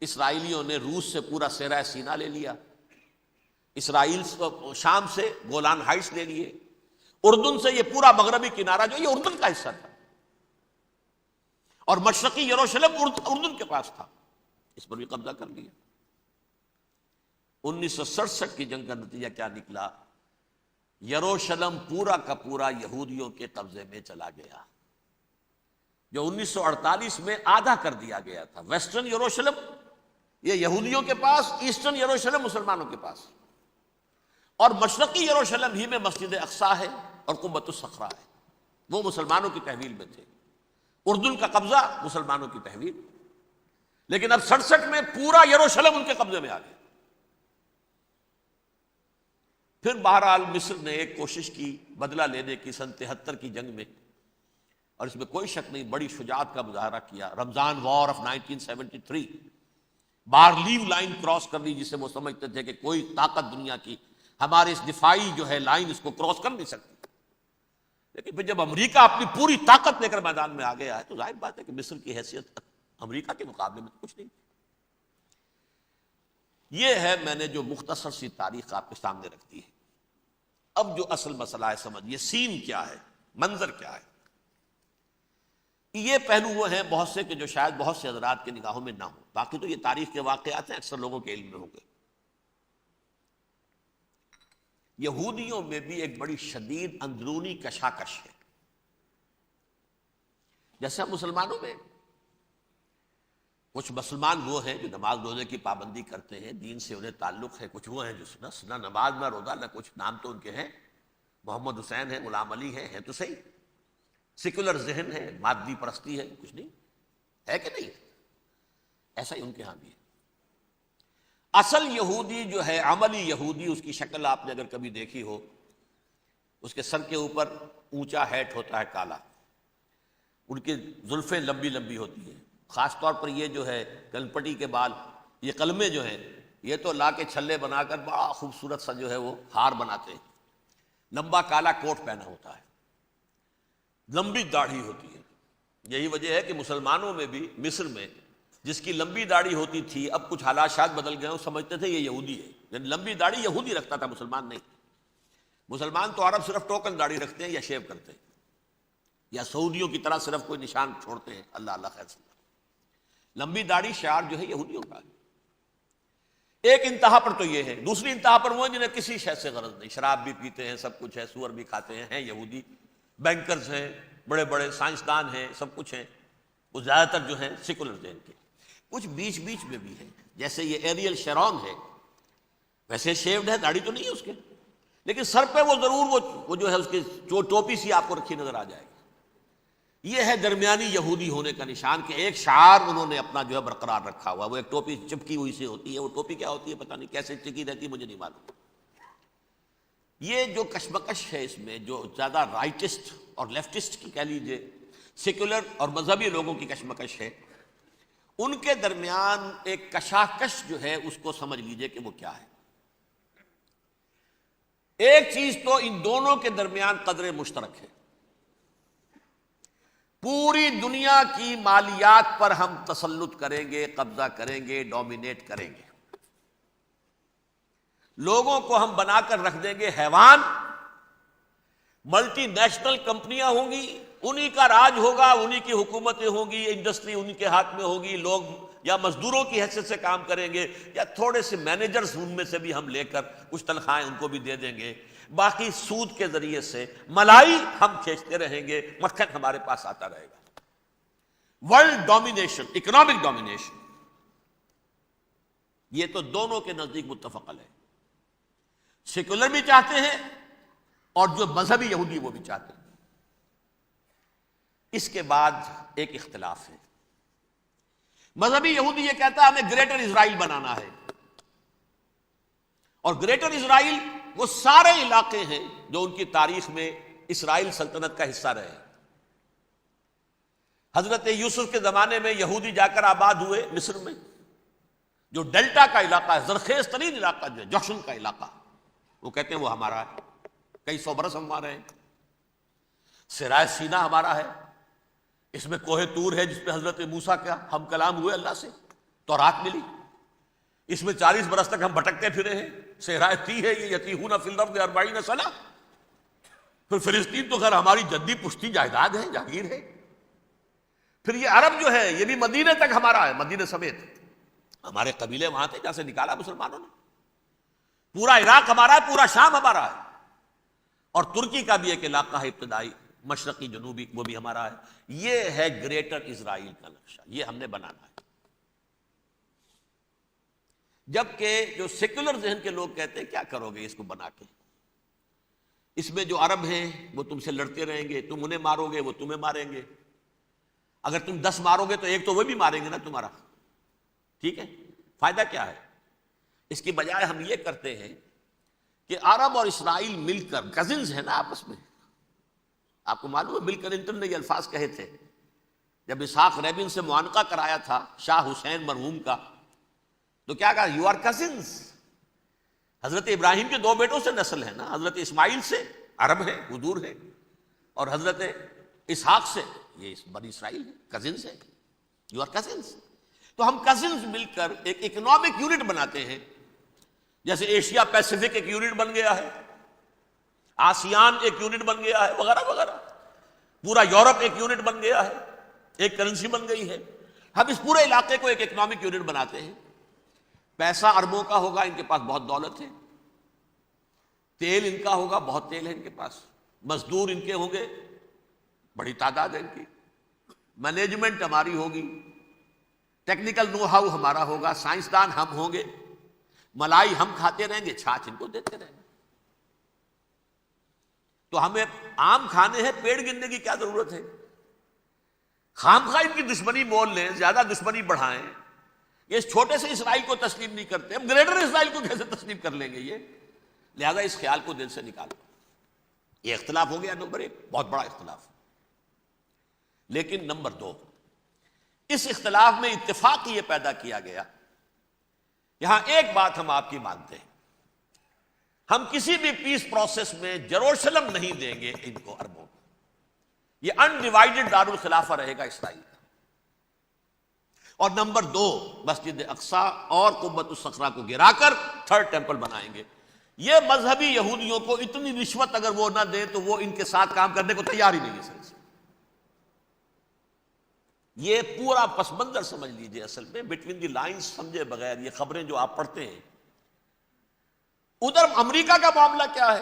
Speaker 1: اسرائیلیوں نے روس سے پورا صحرا سینا لے لیا، اسرائیل شام سے گولان ہائٹس لے لیے، اردن سے یہ پورا مغربی کنارہ جو یہ اردن کا حصہ تھا، اور مشرقی یروشلم اردن کے پاس تھا، اس پر بھی قبضہ کر لیا. 1967 کی جنگ کا نتیجہ کیا نکلا؟ یروشلم پورا کا پورا یہودیوں کے قبضے میں چلا گیا، جو 1948 میں آدھا کر دیا گیا تھا. ویسٹرن یروشلم یہ یہودیوں کے پاس، ایسٹرن یروشلم مسلمانوں کے پاس، اور مشرقی یروشلم ہی میں مسجد اقصی ہے اور قبۃ الصخرہ ہے، وہ مسلمانوں کی تحویل میں تھے. اردن کا قبضہ مسلمانوں کی تحویل. لیکن اب 67 میں پورا یروشلم ان کے قبضے میں آ گیا. پھر بہرحال مصر نے ایک کوشش کی بدلہ لینے کی سن 73 کی جنگ میں، اور اس میں کوئی شک نہیں بڑی شجاعت کا مظاہرہ کیا. رمضان وار آف 1973 بارلیو لائن کراس کر دی، جسے وہ سمجھتے تھے کہ کوئی طاقت دنیا کی ہمارے اس دفاعی جو ہے لائن اس کو کراس کر نہیں سکتی. لیکن پھر جب امریکہ اپنی پوری طاقت لے کر میدان میں آ گیا ہے تو ظاہر بات ہے کہ مصر کی حیثیت امریکہ کے مقابلے میں کچھ نہیں. یہ ہے میں نے جو مختصر سی تاریخ آپ کے سامنے رکھ دی ہے. اب جو اصل مسئلہ ہے سمجھیے، سین کیا ہے، منظر کیا ہے. یہ پہلو وہ ہیں بہت سے کہ جو شاید بہت سے حضرات کے نگاہوں میں نہ ہوں، باقی تو یہ تاریخ کے واقعات ہیں، اکثر لوگوں کے علم میں ہوں گے. یہودیوں میں بھی ایک بڑی شدید اندرونی کشاکش ہے، جیسے ہم مسلمانوں میں. کچھ مسلمان وہ ہیں جو نماز روزے کی پابندی کرتے ہیں، دین سے انہیں تعلق ہے. کچھ وہ ہیں جو نہ نماز نہ روزہ نہ کچھ، نام تو ان کے ہیں، محمد حسین ہیں، غلام علی ہیں تو صحیح، سیکولر ذہن ہے، مادی پرستی ہے، کچھ نہیں ہے کہ نہیں. ایسا ہی ان کے ہاں بھی ہے. اصل یہودی جو ہے، عملی یہودی، اس کی شکل آپ نے اگر کبھی دیکھی ہو، اس کے سر کے اوپر اونچا ہیٹ ہوتا ہے کالا، ان کی زلفیں لمبی لمبی ہوتی ہیں، خاص طور پر یہ جو ہے کلپٹی کے بال، یہ قلمے جو ہیں یہ تو لا کے چھلے بنا کر بڑا خوبصورت سا جو ہے وہ ہار بناتے ہیں. لمبا کالا کوٹ پہنا ہوتا ہے، لمبی داڑھی ہوتی ہے. یہی وجہ ہے کہ مسلمانوں میں بھی مصر میں جس کی لمبی داڑھی ہوتی تھی، اب کچھ حالات شاید بدل گئے، وہ سمجھتے تھے یہ یہودی ہے. یعنی لمبی داڑھی یہودی رکھتا تھا، مسلمان نہیں. مسلمان تو عرب صرف ٹوکن داڑھی رکھتے ہیں یا شیو کرتے ہیں، یا سعودیوں کی طرح صرف کوئی نشان چھوڑتے ہیں، اللہ اللہ خیر سے. لمبی داڑھی شعار جو ہے یہودیوں کا ہے. ایک انتہا پر تو یہ ہے، دوسری انتہا پر وہ جنہیں کسی شے سے غرض نہیں، شراب بھی پیتے ہیں، سب کچھ ہے، سور بھی کھاتے ہیں یہودی، بینکرز ہیں، بڑے بڑے سائنسدان ہیں، سب کچھ ہیں، وہ زیادہ تر جو ہیں سیکولر ذہن کے۔ کچھ بیچ بیچ میں بھی ہے، جیسے یہ ایریل شیرون ہے، ویسے شیوڈ ہے، داڑھی تو نہیں ہے اس کے، لیکن سر پہ وہ ضرور وہ جو ہے اس کی ٹوپی سی آپ کو رکھی نظر آ جائے گی۔ یہ ہے درمیانی یہودی ہونے کا نشان، کہ ایک شعار انہوں نے اپنا جو ہے برقرار رکھا ہوا، وہ ایک ٹوپی چپکی ہوئی سے ہوتی ہے، وہ ٹوپی کیا ہوتی ہے پتہ نہیں، کیسے چکی رہتی ہے مجھے نہیں معلوم۔ یہ جو کشمکش ہے اس میں، جو زیادہ رائٹسٹ اور لیفٹسٹ کی کہہ لیجیے، سیکولر اور مذہبی لوگوں کی کشمکش ہے، ان کے درمیان ایک کشاکش جو ہے اس کو سمجھ لیجیے کہ وہ کیا ہے۔ ایک چیز تو ان دونوں کے درمیان قدر مشترک ہے، پوری دنیا کی مالیات پر ہم تسلط کریں گے، قبضہ کریں گے، ڈومینیٹ کریں گے، لوگوں کو ہم بنا کر رکھ دیں گے حیوان، ملٹی نیشنل کمپنیاں ہوں گی، انہی کا راج ہوگا، انہی کی حکومتیں ہوں گی، انڈسٹری انہی کے ہاتھ میں ہوگی، لوگ یا مزدوروں کی حیثیت سے کام کریں گے، یا تھوڑے سے مینیجرز ان میں سے بھی ہم لے کر کچھ تنخواہیں ان کو بھی دے دیں گے، باقی سود کے ذریعے سے ملائی ہم کھینچتے رہیں گے، مکھن ہمارے پاس آتا رہے گا۔ ورلڈ ڈومینیشن، اکنامک ڈومینیشن، یہ تو دونوں کے نزدیک متفق ہے، سیکولر بھی چاہتے ہیں اور جو مذہبی یہودی وہ بھی چاہتے ہیں۔ اس کے بعد ایک اختلاف ہے، مذہبی یہودی یہ کہتا ہے ہمیں گریٹر اسرائیل بنانا ہے، اور گریٹر اسرائیل وہ سارے علاقے ہیں جو ان کی تاریخ میں اسرائیل سلطنت کا حصہ رہے۔ حضرت یوسف کے زمانے میں یہودی جا کر آباد ہوئے مصر میں، جو ڈیلٹا کا علاقہ ہے، زرخیز ترین علاقہ جو ہے، جوشن کا علاقہ، وہ کہتے ہیں وہ ہمارا ہے، کئی سو برس ہمارے ہیں، سرائے سینا ہمارا ہے، اس میں کوہ طور ہے جس پہ حضرت موسیٰ کا ہم کلام ہوئے اللہ سے، تورات ملی، اس میں 40 برس تک ہم بھٹکتے پھرے ہیں، صحرائے تی ہے یہ، یتیہون فی الارض 40 سنہ، پھر فلسطین تو خیر ہماری جدی پشتی جائیداد ہے، جاگیر ہے، پھر یہ عرب جو ہے یہ بھی مدینے تک ہمارا ہے، مدینے سمیت، ہمارے قبیلے وہاں تھے جہاں سے نکالا مسلمانوں نے، پورا عراق ہمارا ہے، پورا شام ہمارا ہے، اور ترکی کا بھی ایک علاقہ ہے ابتدائی مشرقی جنوبی، وہ بھی ہمارا ہے۔ یہ ہے گریٹر اسرائیل کا نقشہ، یہ ہم نے بنانا ہے۔ جبکہ جو سیکولر ذہن کے لوگ کہتے ہیں کیا کرو گے اس کو بنا کے، اس میں جو عرب ہیں وہ تم سے لڑتے رہیں گے، تم انہیں مارو گے وہ تمہیں ماریں گے، اگر تم 10 مارو گے تو ایک تو وہ بھی ماریں گے نا تمہارا، ٹھیک ہے، فائدہ کیا ہے؟ اس کی بجائے ہم یہ کرتے ہیں کہ عرب اور اسرائیل مل کر، کزنز ہیں نا آپس میں، آپ کو معلوم ہے بل کلنٹن نے یہ الفاظ کہے تھے جب اسحاق ریبن سے معانقہ کرایا تھا شاہ حسین مرحوم کا، تو کیا کہا؟ یو آر کزنز، حضرت ابراہیم کے 2 بیٹوں سے نسل ہے نا، حضرت اسماعیل سے عرب ہے، حضور ہے، اور حضرت اسحاق سے یہ بنی اسرائیل ہے، کزنز ہے، یو آر کزنز۔ تو ہم کزنز مل کر ایک اکنامک یونٹ بناتے ہیں، جیسے ایشیا پیسیفک ایک یونٹ بن گیا ہے، آسیان ایک یونٹ بن گیا ہے، وغیرہ وغیرہ، پورا یورپ ایک یونٹ بن گیا ہے، ایک کرنسی بن گئی ہے۔ ہم اس پورے علاقے کو ایک اکنامک یونٹ بناتے ہیں، پیسہ عربوں کا ہوگا، ان کے پاس بہت دولت ہے، تیل ان کا ہوگا، بہت تیل ہے ان کے پاس، مزدور ان کے ہوں گے، بڑی تعداد ہے ان کی، مینجمنٹ ہماری ہوگی، ٹیکنیکل نو ہاؤ ہمارا ہوگا، سائنسدان ہم ہوں گے، ملائی ہم کھاتے رہیں گے، چھاچھ ان کو دیتے رہیں گے۔ تو ہمیں آم کھانے ہیں، پیڑ گننے کی کیا ضرورت ہے؟ خام خواہ ان کی دشمنی مول لیں، زیادہ دشمنی بڑھائیں، یہ اس چھوٹے سے اسرائیل کو تسلیم نہیں کرتے، ہم گریٹر اسرائیل کو کیسے تسلیم کر لیں گے یہ؟ لہذا اس خیال کو دل سے نکالو۔ یہ اختلاف ہو گیا نمبر 1، بہت بڑا اختلاف۔ لیکن نمبر 2، اس اختلاف میں اتفاق یہ پیدا کیا گیا، یہاں ایک بات ہم آپ کی مانتے ہیں، ہم کسی بھی پیس پروسیس میں جروشلم نہیں دیں گے ان کو، عربوں کو، یہ انڈیوائیڈڈ دارالخلافہ رہے گا اسرائیل کا۔ اور نمبر 2، مسجد اقصیٰ اور قبۃ الصخرہ کو گرا کر 3rd ٹیمپل بنائیں گے۔ یہ مذہبی یہودیوں کو اتنی رشوت اگر وہ نہ دیں تو وہ ان کے ساتھ کام کرنے کو تیار ہی نہیں ہے۔ یہ پورا پس منظر سمجھ لیجئے، اصل میں بٹوین دی لائنز سمجھے بغیر یہ خبریں جو آپ پڑھتے ہیں ادھر امریکہ کا معاملہ کیا ہے؟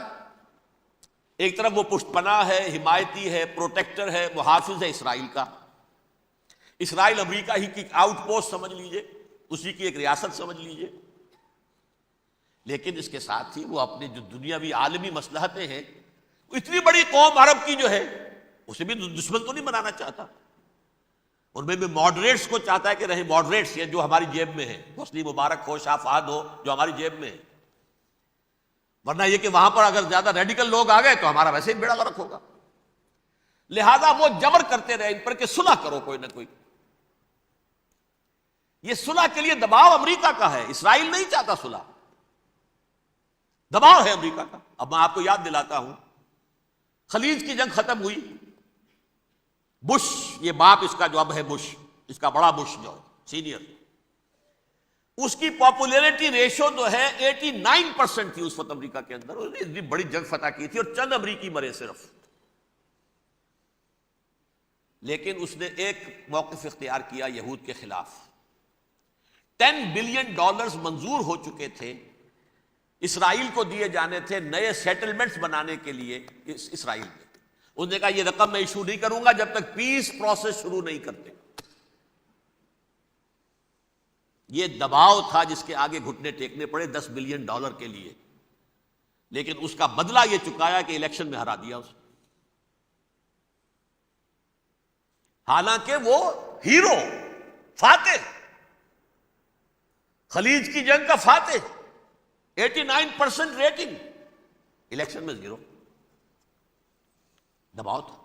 Speaker 1: ایک طرف وہ پشت پناہ ہے، حمایتی ہے، پروٹیکٹر ہے، محافظ ہے اسرائیل کا. اسرائیل امریکہ ہی کی آؤٹ پوسٹ سمجھ لیجئے، اسی کی ایک ریاست سمجھ لیجئے. لیکن اس کے ساتھ ہی وہ اپنے جو دنیاوی عالمی مصلحتیں ہیں، اتنی بڑی قوم عرب کی جو ہے اسے بھی دشمن تو نہیں بنانا چاہتا. ان میں بھی ماڈریٹس کو چاہتا ہے کہ رہے ماڈریٹس، یہ جو ہماری جیب میں ہے، حسنی مبارک ہو، شاہ فہد ہو، جو ہماری جیب میں ہے. ورنہ یہ کہ وہاں پر اگر زیادہ ریڈیکل لوگ آ گئے تو ہمارا ویسے ہی بیڑا غرق ہوگا. لہذا وہ جبر کرتے رہے ان پر کہ صلح کرو کوئی نہ کوئی. یہ صلح کے لیے دباؤ امریکہ کا ہے، اسرائیل نہیں چاہتا صلح، دباؤ ہے امریکہ کا. اب میں آپ کو یاد دلاتا ہوں، خلیج کی جنگ ختم ہوئی، بش، یہ باپ اس کا جو اب ہے بش، اس کا بڑا بش جو سینئر، اس کی پاپولیرٹی ریشو جو ہے 89% تھی اس وقت امریکہ کے اندر. اس نے اتنی بڑی جنگ فتح کی تھی اور چند امریکی مرے صرف. لیکن اس نے ایک موقف اختیار کیا یہود کے خلاف. $10 بلین منظور ہو چکے تھے، اسرائیل کو دیے جانے تھے نئے سیٹلمنٹس بنانے کے لیے اسرائیل میں. اس نے کہا یہ رقم میں ایشو نہیں کروں گا جب تک پیس پروسیس شروع نہیں کرتے. یہ دباؤ تھا جس کے آگے گھٹنے ٹیکنے پڑے $10 بلین کے لیے. لیکن اس کا بدلہ یہ چکایا کہ الیکشن میں ہرا دیا اسے. حالانکہ وہ ہیرو، فاتح، خلیج کی جنگ کا فاتح، 89% ریٹنگ، الیکشن میں 0. دباؤ تھا.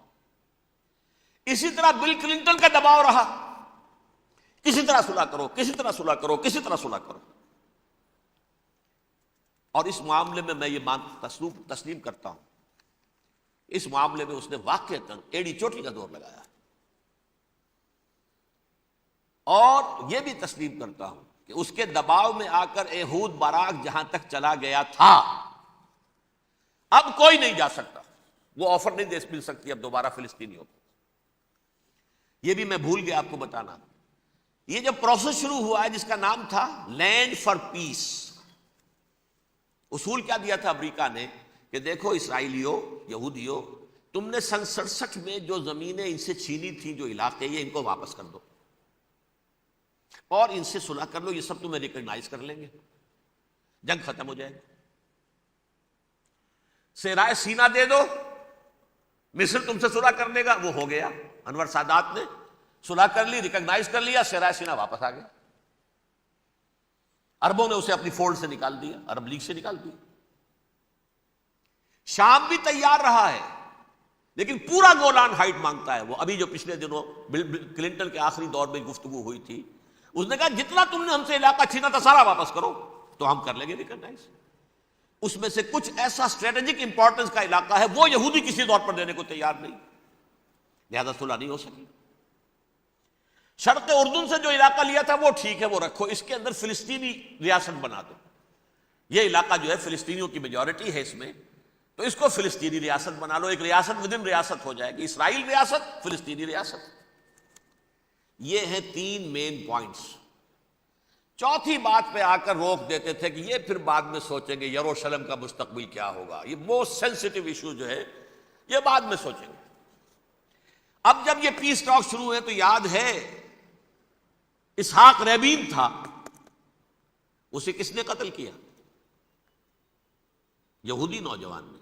Speaker 1: اسی طرح بل کلنٹن کا دباؤ رہا، کسی طرح صلح کرو، کسی طرح صلح کرو، کسی طرح صلح کرو. اور اس معاملے میں میں یہ تسلیم کرتا ہوں، اس معاملے میں اس نے واقعتاً ایڑی چوٹی کا دور لگایا. اور یہ بھی تسلیم کرتا ہوں کہ اس کے دباؤ میں آ کر ایہود باراک جہاں تک چلا گیا تھا، اب کوئی نہیں جا سکتا. وہ آفر نہیں دے مل سکتی اب دوبارہ فلسطینیوں کو. یہ بھی میں بھول گیا آپ کو بتانا. یہ جو پروسیس شروع ہوا ہے جس کا نام تھا لینڈ فار پیس، اصول کیا دیا تھا امریکہ نے کہ دیکھو اسرائیلیوں، یہودیوں، تم نے سن 67 میں جو زمینیں ان سے چھینی تھی، جو علاقے، یہ ان کو واپس کر دو اور ان سے صلح کر لو، یہ سب تمہیں ریکگنائز کر لیں گے، جنگ ختم ہو جائے گی. صحرائے سینا دے دو، مصر تم سے صلح کر لے گا. وہ ہو گیا، انور سادات نے صلح کر لی، ریکگنائز کر لیا، صحرائے سینا واپس آ گیا. عربوں نے اسے اپنی فولڈ سے نکال دیا، عرب لیگ سے نکال دیا. شام بھی تیار رہا ہے لیکن پورا گولان ہائٹ مانگتا ہے. وہ ابھی جو پچھلے دنوں کلنٹن کے آخری دور میں گفتگو ہوئی تھی، اس نے کہا جتنا تم نے ہم سے علاقہ چھینا تھا سارا واپس کرو تو ہم کر لیں گے ریکگنائز. اس میں سے کچھ ایسا اسٹریٹجک امپورٹنس کا علاقہ ہے وہ یہودی کسی دور پر دینے کو تیار نہیں، لہذا صلح نہیں ہو سکی. شرق اردن سے جو علاقہ لیا تھا وہ ٹھیک ہے، وہ رکھو، اس کے اندر فلسطینی ریاست بنا دو. یہ علاقہ جو ہے فلسطینیوں کی میجورٹی ہے اس میں، تو اس کو فلسطینی ریاست بنا لو. ایک ریاست ودن ریاست ہو جائے گی، اسرائیل ریاست، فلسطینی ریاست. یہ ہیں 3 مین پوائنٹس. چوتھی بات پہ آ کر روک دیتے تھے کہ یہ پھر بعد میں سوچیں گے یروشلم کا مستقبل کیا ہوگا، یہ موسٹ سینسٹیو ایشو جو ہے یہ بعد میں سوچیں گے. اب جب یہ پیس ٹاک شروع ہوئے تو یاد ہے اسحاق ریبین تھا، اسے کس نے قتل کیا؟ یہودی نوجوان نے.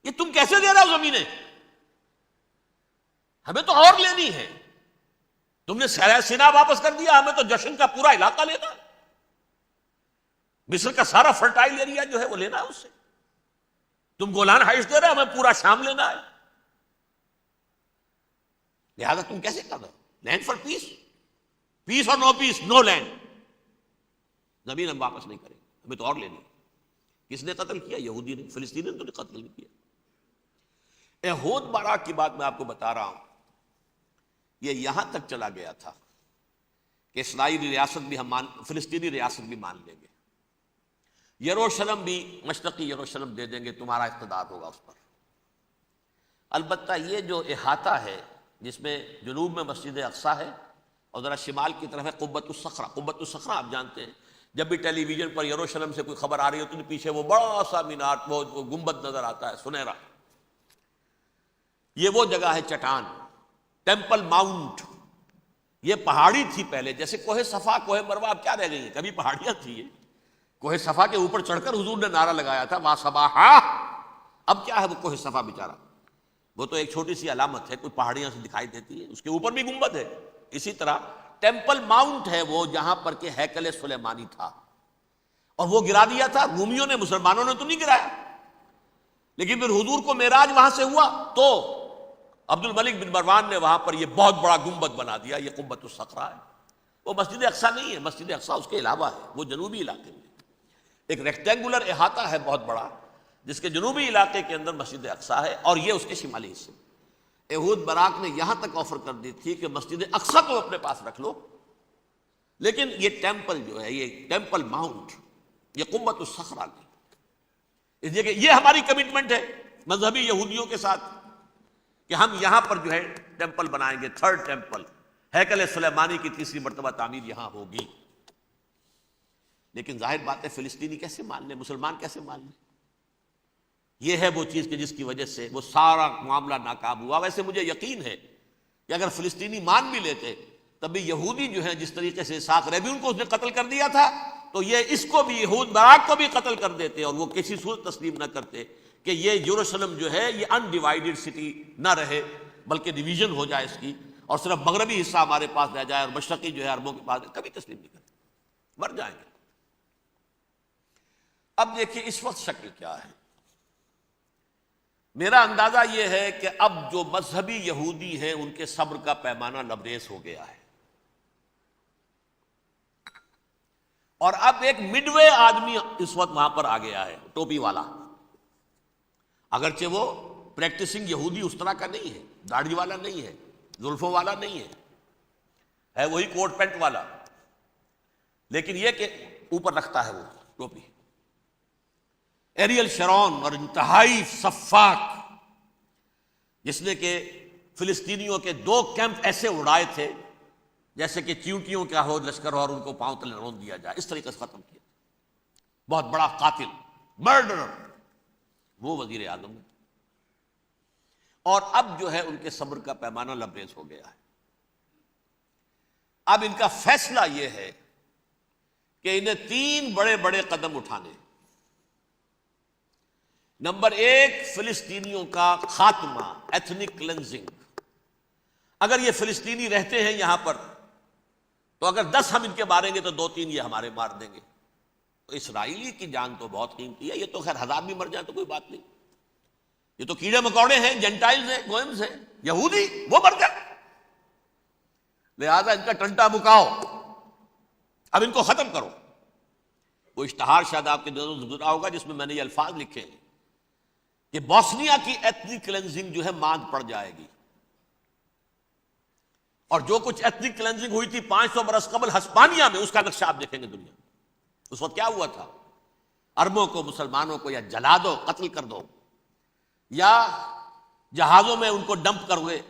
Speaker 1: یہ تم کیسے دے رہے ہو زمینیں؟ ہمیں تو اور لینی ہے. تم نے صحرائے سینا واپس کر دیا، ہمیں تو جشن کا پورا علاقہ لینا ہے. مصر کا سارا فرٹائل ایریا جو ہے وہ لینا ہے اس سے. تم گولان ہائٹس دے رہے ہو، ہمیں پورا شام لینا ہے. لہذا تم کیسے کر رہے ہو؟ لینڈ فار پیس، پیس اور نو پیس، نو لینڈ. زمین ہم واپس نہیں کریں گے، ہمیں تو اور لینی ہے. کس نے قتل کیا؟ یہودی نے. فلسطینی نے تو قتل نہیں کیا. ایہود باراک کی بات میں آپ کو بتا رہا ہوں، یہ یہاں تک چلا گیا تھا کہ اسرائیلی ریاست بھی ہم فلسطینی ریاست بھی مان لیں گے، یروشلم بھی، مشرقی یروشلم دے دیں گے، تمہارا اقتدار ہوگا اس پر. البتہ یہ جو احاطہ ہے جس میں جنوب میں مسجد اقصیٰ ہے اور ذرا شمال کی طرف ہے قبۃ الصخرہ. قبۃ الصخرہ آپ جانتے ہیں جب بھی ٹیلی ویژن پر یروشلم سے کوئی خبر آ رہی ہوتی ہے تو پیچھے وہ بڑا سا مینار، وہ گنبد نظر آتا ہے سنہرا. یہ وہ جگہ ہے چٹان، ٹیمپل ماؤنٹ. یہ پہاڑی تھی پہلے، جیسے کوہ صفا کوہ مروہ اب کیا رہ گئی ہے، کبھی پہاڑیاں تھی. یہ کوہ صفا کے اوپر چڑھ کر حضور نے نعرہ لگایا تھا ما صباحا. اب کیا ہے وہ کوہ صفا بیچارہ، وہ تو ایک چھوٹی سی علامت ہے، کوئی پہاڑیاں سے دکھائی دیتی ہے، اس کے اوپر بھی گنبد ہے. اسی طرح ٹیمپل ماؤنٹ ہے وہ جہاں پر کہ ہیکل سلیمانی تھا، اور وہ گرا دیا تھا رومیوں نے، مسلمانوں نے تو نہیں گرایا. لیکن پھر حضور کو معراج وہاں سے ہوا تو عبد الملک بن مروان نے وہاں پر یہ بہت بڑا گنبد بنا دیا. یہ قبۃ الصخرہ ہے. وہ مسجد اقصیٰ نہیں ہے، مسجد اقصیٰ اس کے علاوہ ہے، وہ جنوبی علاقے میں ایک ریکٹینگولر احاطہ ہے بہت بڑا، جس کے جنوبی علاقے کے اندر مسجد اقصیٰ ہے، اور یہ اس کے شمالی حصے. یہود براق نے یہاں تک آفر کر دی تھی کہ مسجد اقصیٰ کو اپنے پاس رکھ لو، لیکن یہ ٹیمپل جو ہے، یہ ٹیمپل ماؤنٹ، یہ قبۃ الصخرہ کی، اس لیے کہ یہ ہماری کمٹمنٹ ہے مذہبی یہودیوں کے ساتھ کہ ہم یہاں پر جو ہے ٹیمپل بنائیں گے. تھرڈ ٹیمپل، ہیکل سلیمانی کی تیسری مرتبہ تعمیر یہاں ہوگی. لیکن ظاہر بات ہے فلسطینی کیسے مان لیں، مسلمان کیسے مان لیں؟ یہ ہے وہ چیز کہ جس کی وجہ سے وہ سارا معاملہ ناکام ہوا. ویسے مجھے یقین ہے کہ اگر فلسطینی مان بھی لیتے تب بھی یہودی جو ہیں جس طریقے سے اسحاق ریبیون کو اس نے قتل کر دیا تھا، تو یہ اس کو بھی، یہود براق کو بھی قتل کر دیتے، اور وہ کسی صورت تسلیم نہ کرتے کہ یہ یروشلم جو ہے یہ ان ڈیوائیڈڈ سٹی نہ رہے، بلکہ ڈویژن ہو جائے اس کی، اور صرف مغربی حصہ ہمارے پاس رہ جائے اور مشرقی جو ہے عربوں کے پاس. کبھی تسلیم نہیں کرتے، مر جائیں گے. اب دیکھیے اس وقت شکل کیا ہے. میرا اندازہ یہ ہے کہ اب جو مذہبی یہودی ہیں ان کے صبر کا پیمانہ لبریز ہو گیا ہے، اور اب ایک مڈ وے آدمی اس وقت وہاں پر آ گیا ہے، ٹوپی والا. اگرچہ وہ پریکٹسنگ یہودی اس طرح کا نہیں ہے، داڑھی والا نہیں ہے، زلفوں والا نہیں ہے وہی کوٹ پینٹ والا، لیکن یہ کہ اوپر رکھتا ہے وہ ٹوپی. ایریل شرون، اور انتہائی سفاک، جس نے کہ فلسطینیوں کے 2 کیمپ ایسے اڑائے تھے جیسے کہ چیونٹیوں کا ہو لشکر ہو اور ان کو پاؤں تلے رون دیا جائے، اس طریقے سے ختم کیا. بہت بڑا قاتل، مرڈرر، وہ وزیر اعظم ہے. اور اب جو ہے ان کے صبر کا پیمانہ لبریز ہو گیا ہے. اب ان کا فیصلہ یہ ہے کہ انہیں 3 بڑے بڑے قدم اٹھانے. نمبر 1، فلسطینیوں کا خاتمہ، ایتھنک کلینزنگ. اگر یہ فلسطینی رہتے ہیں یہاں پر تو اگر 10 ہم ان کے ماریں گے تو 2-3 یہ ہمارے مار دیں گے. تو اسرائیلی کی جان تو بہت قیمتی ہے، یہ تو خیر 1000 بھی مر جائیں تو کوئی بات نہیں، یہ تو کیڑے مکوڑے ہیں، جنٹائلز ہیں، گوئمز ہیں. یہودی وہ مر جائے، لہذا ان کا ٹنٹا بکاؤ، اب ان کو ختم کرو. وہ اشتہار شاید آپ کے دنوں سے گزرا ہوگا جس میں میں نے یہ الفاظ لکھے ہیں کہ بوسنیا کی ایتھنک کلینزنگ جو ہے ماند پڑ جائے گی. اور جو کچھ ایتھنک کلینزنگ ہوئی تھی 500 برس قبل ہسپانیہ میں، اس کا نقشہ آپ دیکھیں گے دنیا میں. اس وقت کیا ہوا تھا؟ عربوں کو، مسلمانوں کو یا جلا دو، قتل کر دو، یا جہازوں میں ان کو ڈمپ کر ہوئے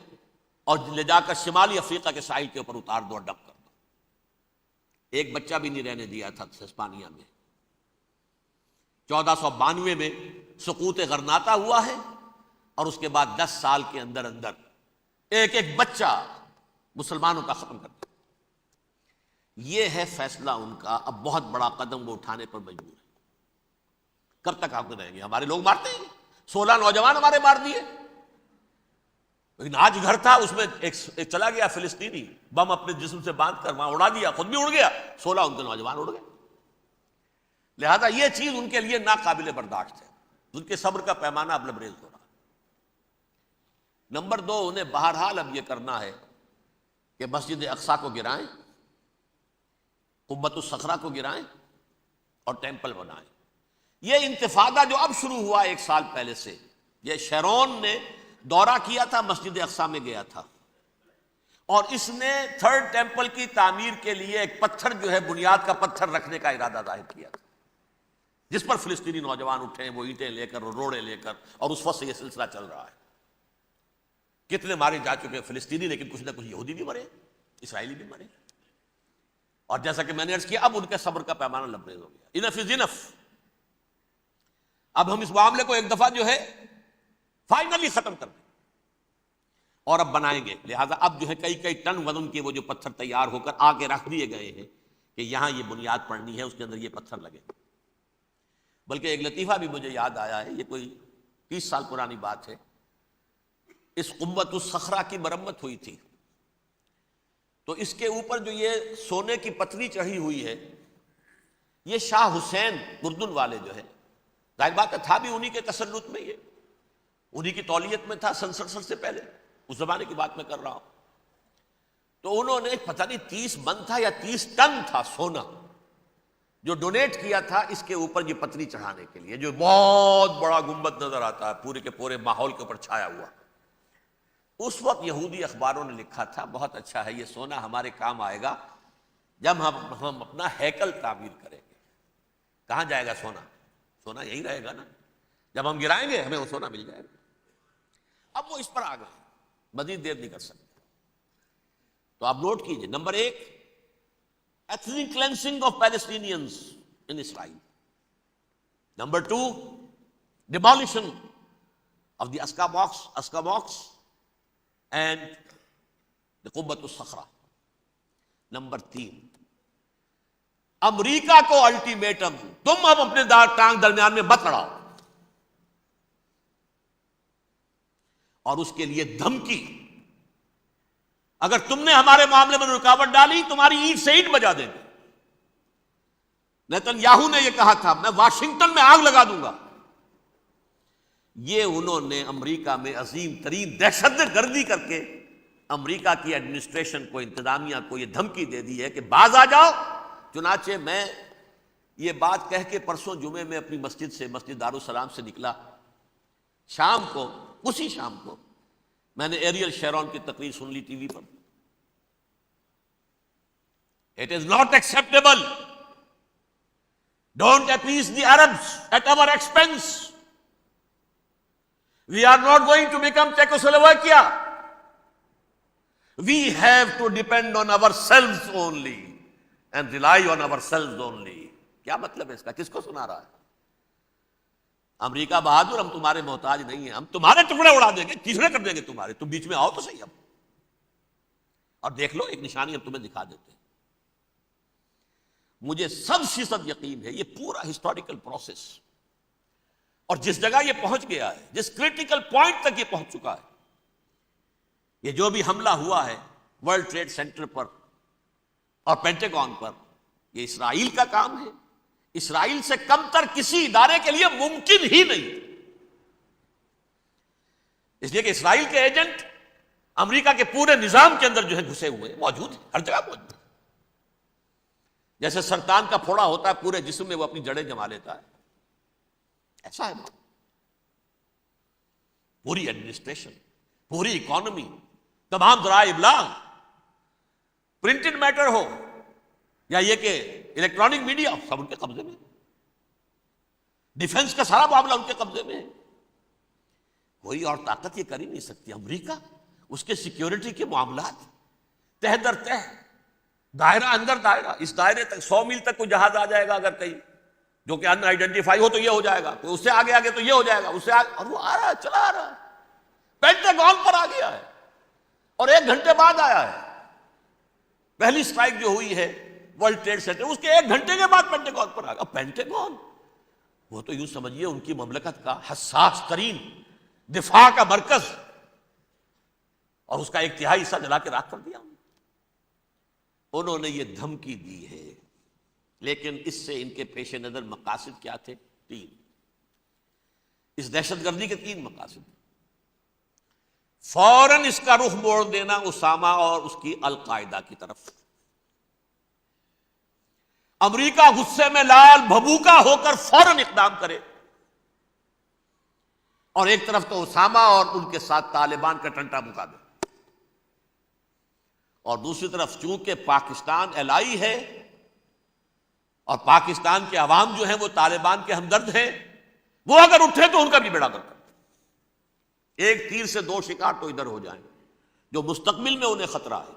Speaker 1: اور لے جا کر شمالی افریقہ کے ساحل کے اوپر اتار دو اور ڈمپ کر دو. ایک بچہ بھی نہیں رہنے دیا تھا ہسپانیہ میں. 1492 میں سقوط غرناطہ ہوا ہے، اور اس کے بعد 10 سال کے اندر اندر ایک ایک بچہ مسلمانوں کا ختم کر دیا. یہ ہے فیصلہ ان کا. اب بہت بڑا قدم وہ اٹھانے پر مجبور ہے. کب تک آپ رہیں گے؟ ہمارے لوگ مارتے ہیں، 16 نوجوان ہمارے مار دیے. لیکن آج گھر تھا، اس میں ایک چلا گیا فلسطینی، بم اپنے جسم سے باندھ کر وہاں اڑا دیا، خود بھی اڑ گیا، 16 ان کے نوجوان اڑ گئے. لہذا یہ چیز ان کے لیے ناقابل برداشت ہے. ان کے صبر کا پیمانہ اب لبریز ہو رہا. نمبر 2، انہیں بہرحال اب یہ کرنا ہے کہ مسجد اقصیٰ کو گرائیں، قبۃ الصخرہ کو گرائیں اور ٹیمپل بنائیں. یہ انتفاضہ جو اب شروع ہوا 1 سال پہلے سے، یہ شیرون نے دورہ کیا تھا، مسجد اقصیٰ میں گیا تھا، اور اس نے 3rd ٹیمپل کی تعمیر کے لیے ایک پتھر جو ہے بنیاد کا پتھر رکھنے کا ارادہ ظاہر کیا تھا، جس پر فلسطینی نوجوان اٹھے ہیں، وہ اینٹیں لے کر اور روڑے لے کر، اور اس وقت سے یہ سلسلہ چل رہا ہے. کتنے مارے جا چکے فلسطینی، لیکن کچھ نہ کچھ یہودی بھی مرے، اسرائیلی بھی مرے. اور جیسا کہ میں نے عرض کیا اب ان کے صبر کا پیمانہ لبریز ہو گیا. انف از انف. اب ہم اس معاملے کو ایک دفعہ جو ہے فائنلی ختم کر دیں اور اب بنائیں گے. لہٰذا اب جو ہے کئی ٹن وزن کے وہ جو پتھر تیار ہو کر آگے رکھ دیے گئے ہیں کہ یہاں یہ بنیاد پڑنی ہے, اس کے اندر یہ پتھر لگے. بلکہ ایک لطیفہ بھی مجھے یاد آیا ہے, یہ کوئی 30 سال پرانی بات ہے. اس قبۃ الصخرہ کی مرمت ہوئی تھی تو اس کے اوپر جو یہ سونے کی پتری چڑھی ہوئی ہے, یہ شاہ حسین اردن والے جو ہے, ظاہر بات ہے تھا بھی انہی کے تسلط میں, یہ انہی کی تولیت میں تھا سن 67 سے پہلے, اس زمانے کی بات میں کر رہا ہوں. تو انہوں نے پتہ نہیں 30 من تھا یا 30 ٹن تھا سونا جو ڈونیٹ کیا تھا اس کے اوپر یہ پتری چڑھانے کے لیے, جو بہت بڑا گنبد نظر آتا ہے پورے کے پورے ماحول کے اوپر چھایا ہوا. اس وقت یہودی اخباروں نے لکھا تھا بہت اچھا ہے, یہ سونا ہمارے کام آئے گا جب ہم اپنا ہیکل تعمیر کریں گے. کہاں جائے گا سونا؟ سونا یہی رہے گا نا, جب ہم گرائیں گے ہمیں وہ سونا مل جائے گا. اب وہ اس پر آ گئے, مزید دیر نہیں کر سکتے. تو آپ نوٹ کیجئے, number 1 ethnic cleansing of Palestinians in Israel. Number 2 demolition of the Aqsa mosque and the Qubbat al-Sakhra. Number 3 امریکہ کو الٹیمیٹم, تم اب اپنے ٹانگ درمیان میں مت لڑاؤ, اور اس کے لیے دھمکی, اگر تم نے ہمارے معاملے میں رکاوٹ ڈالی تمہاری اینٹ سے اینٹ بجا دیں گے. نیتن یاہو نے یہ کہا تھا میں واشنگٹن میں آگ لگا دوں گا. یہ انہوں نے امریکہ میں عظیم ترین دہشت گردی کر کے امریکہ کی ایڈمنسٹریشن کو, انتظامیہ کو یہ دھمکی دے دی ہے کہ باز آ جاؤ. چنانچہ میں یہ بات کہہ کے پرسوں جمعے میں اپنی مسجد دارالسلام سے نکلا, شام کو, اسی شام کو میں نے ایریل شیرون کی تقریر سن لی T V per. It is not acceptable. Don't appease the Arabs at our expense. We are not going to become Czechoslovakia. We have to depend on ourselves only and rely on ourselves only. کیا مطلب ہے اس کا؟ کس کو سنا رہا ہے؟ امریکہ بہادر, ہم تمہارے محتاج نہیں ہیں, ہم تمہارے ٹکڑے اڑا دیں گے, تیسرے کر دیں گے تمہارے, تم بیچ میں آؤ تو صحیح اب, اور دیکھ لو ایک نشانی ہم تمہیں دکھا دیتے ہیں. مجھے 100% یقین ہے یہ پورا ہسٹوریکل پروسیس, اور جس جگہ یہ پہنچ گیا ہے, جس کریٹیکل پوائنٹ تک یہ پہنچ چکا ہے, یہ جو بھی حملہ ہوا ہے ورلڈ ٹریڈ سینٹر پر اور پینٹاگون پر, یہ اسرائیل کا کام ہے. اسرائیل سے کم تر کسی ادارے کے لیے ممکن ہی نہیں, اس لیے کہ اسرائیل کے ایجنٹ امریکہ کے پورے نظام کے اندر جو ہے گھسے ہوئے موجود ہیں, ہر جگہ موجود ہیں. جیسے سرطان کا پھوڑا ہوتا ہے پورے جسم میں وہ اپنی جڑیں جما لیتا ہے, ایسا ہے. پوری ایڈمنسٹریشن, پوری اکانومی, تمام ذرائع ابلاغ, پرنٹڈ میٹر ہو یا یہ کہ الیکٹرانک میڈیا, سب ان کے قبضے میں. ڈیفنس کا سارا معاملہ ان کے قبضے میں ہے. کوئی اور طاقت یہ کر ہی نہیں سکتی. امریکہ, اس کے سیکیورٹی کے معاملات تہ در تہ, دائرہ اندر دائرہ, اس دائرے تک 100 میل تک کوئی جہاز آ جائے گا اگر کہیں جو کہ ان آئیڈینٹیفائی ہو تو یہ ہو جائے گا, کوئی اس سے آگے آگے تو یہ ہو جائے گا, اس سے آگے, اور وہ آ رہا ہے, چلا آ رہا ہے. پینٹاگون پر آ گیا ہے اور 1 گھنٹے بعد آیا ہے. پہلی سٹرائک جو ہوئی ہے ورلڈ ٹریڈ سینٹر, اس کے 1 گھنٹے کے بعد پینٹاگون پر آ گیا. پینٹاگون وہ تو یوں سمجھیے ان کی مملکت کا حساس ترین دفاع کا مرکز, اور اس کا 1/3 حصہ جلا کے راکھ کر دیا. انہوں نے یہ دھمکی دی ہے, لیکن اس سے ان کے پیش نظر مقاصد کیا تھے؟ 3. اس دہشت گردی کے 3 مقاصد. فوراً اس کا رخ موڑ دینا اسامہ اور اس کی القاعدہ کی طرف. امریکہ غصے میں لال بھبوکا ہو کر فوراً اقدام کرے, اور ایک طرف تو اسامہ اور ان کے ساتھ طالبان کا ٹنٹا مکا دے, اور دوسری طرف چونکہ پاکستان الائی ہے اور پاکستان کے عوام جو ہیں وہ طالبان کے ہمدرد ہیں, وہ اگر اٹھے تو ان کا بھی بیڑا گرک. ایک تیر سے 2 شکار تو ادھر ہو جائیں جو مستقبل میں انہیں خطرہ ہے.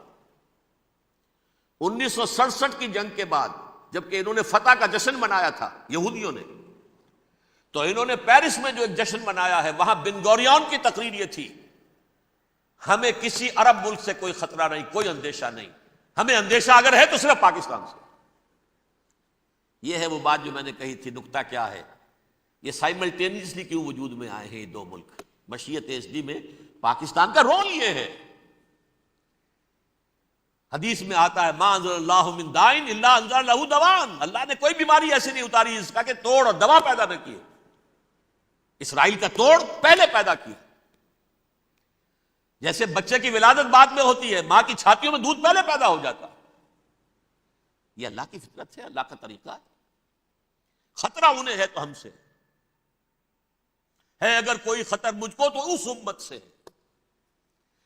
Speaker 1: 1967 کی جنگ کے بعد جبکہ انہوں نے فتح کا جشن منایا تھا یہودیوں نے، تو انہوں نے پیرس میں جو ایک جشن منایا ہے، وہاں بن گوریون کی تقریر یہ تھی، ہمیں کسی عرب ملک سے کوئی خطرہ نہیں، کوئی اندیشہ نہیں، ہمیں اندیشہ اگر ہے تو صرف پاکستان سے۔ یہ ہے وہ بات جو میں نے کہی تھی، نکتہ کیا ہے، یہ سائملٹینیسلی کیوں وجود میں آئے ہیں یہ دو ملک؟ مشیت ایس میں پاکستان کا رول یہ ہے۔ حدیث میں آتا ہے ما انزل اللہ من دائن الا انزل لہ دوان، اللہ نے کوئی بیماری ایسی نہیں اتاری جس کا کہ توڑ اور دوا پیدا نہ کیے۔ اسرائیل کا توڑ پہلے پیدا کیا، جیسے بچے کی ولادت بعد میں ہوتی ہے، ماں کی چھاتیوں میں دودھ پہلے پیدا ہو جاتا، یہ اللہ کی فطرت ہے، اللہ کا طریقہ ہے۔ خطرہ انہیں ہے تو ہم سے ہے، اگر کوئی خطر مجھ کو تو اس امت سے ہے،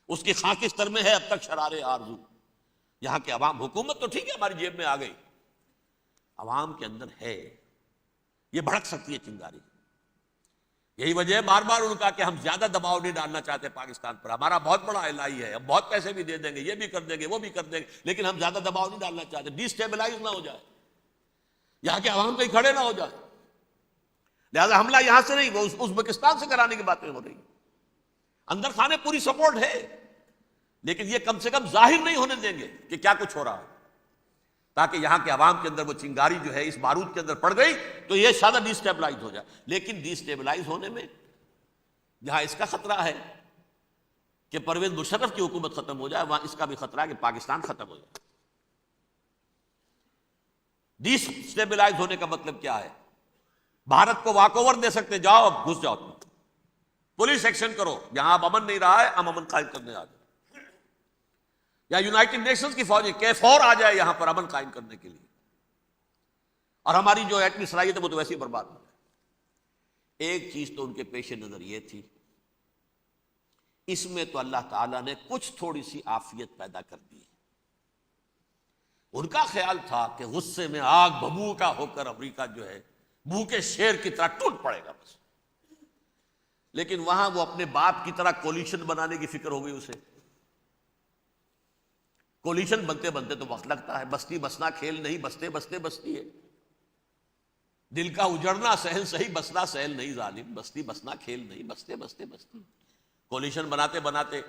Speaker 1: اس کی خاکستر میں ہے اب تک شرار آرزو۔ یہاں کے عوام، حکومت تو ٹھیک ہے ہماری جیب میں آ گئی، عوام کے اندر ہے، یہ بھڑک سکتی ہے چنگاری۔ یہی وجہ ہے بار بار ان کا کہ ہم زیادہ دباؤ نہیں ڈالنا چاہتے پاکستان پر، ہمارا بہت بڑا الہی ہے، ہم بہت پیسے بھی دے دیں گے، یہ بھی کر دیں گے، وہ بھی کر دیں گے، لیکن ہم زیادہ دباؤ نہیں ڈالنا چاہتے، ڈی اسٹیبلائز نہ ہو جائے، یہاں کے عوام کہیں کھڑے نہ ہو جائے۔ لہذا حملہ یہاں سے نہیں، وہ ازبکستان سے کرانے کی باتیں ہو رہی، اندر خانے پوری سپورٹ ہے، لیکن یہ کم سے کم ظاہر نہیں ہونے دیں گے کہ کیا کچھ ہو رہا ہے، تاکہ یہاں کے عوام کے اندر وہ چنگاری جو ہے اس بارود کے اندر پڑ گئی تو یہ شاید ڈی اسٹیبلائز ہو جائے۔ لیکن ڈی اسٹیبلائز ہونے میں جہاں اس کا خطرہ ہے کہ پرویز مشرف کی حکومت ختم ہو جائے، وہاں اس کا بھی خطرہ ہے کہ پاکستان ختم ہو جائے۔ ڈی اسٹیبلائز ہونے کا مطلب کیا ہے؟ بھارت کو واک اوور دے سکتے، جاؤ اب گھس جاؤ، تم پولیس ایکشن کرو، یہاں اب امن نہیں رہا ہے، ہم امن قائم کرنے آ جائیں، یا یونائٹڈ نیشنز کی فوجیں K4 آ جائے یہاں پر امن قائم کرنے کے لیے، اور ہماری جو ایٹمی صلاحیت ہے وہ تو ویسے ہی برباد ہو جائے۔ ایک چیز تو ان کے پیش نظر یہ تھی، اس میں تو اللہ تعالیٰ نے کچھ تھوڑی سی عافیت پیدا کر دی۔ ان کا خیال تھا کہ غصے میں آگ بھبھوکا ہو کر امریکہ جو ہے بھوکے شیر کی طرح ٹوٹ پڑے گا بس، لیکن وہاں وہ اپنے باپ کی طرح کولیشن بنانے کی فکر ہو گئی اسے۔ کولیشن بنتے بنتے تو وقت لگتا ہے، بستی بسنا کھیل نہیں، بستے بستے بستی ہے، دل کا اجڑنا سہل صحیح، بسنا سہل نہیں ظالم، بستی بسنا کھیل نہیں، بستے بستے بستی۔ کولیشن بناتے بناتے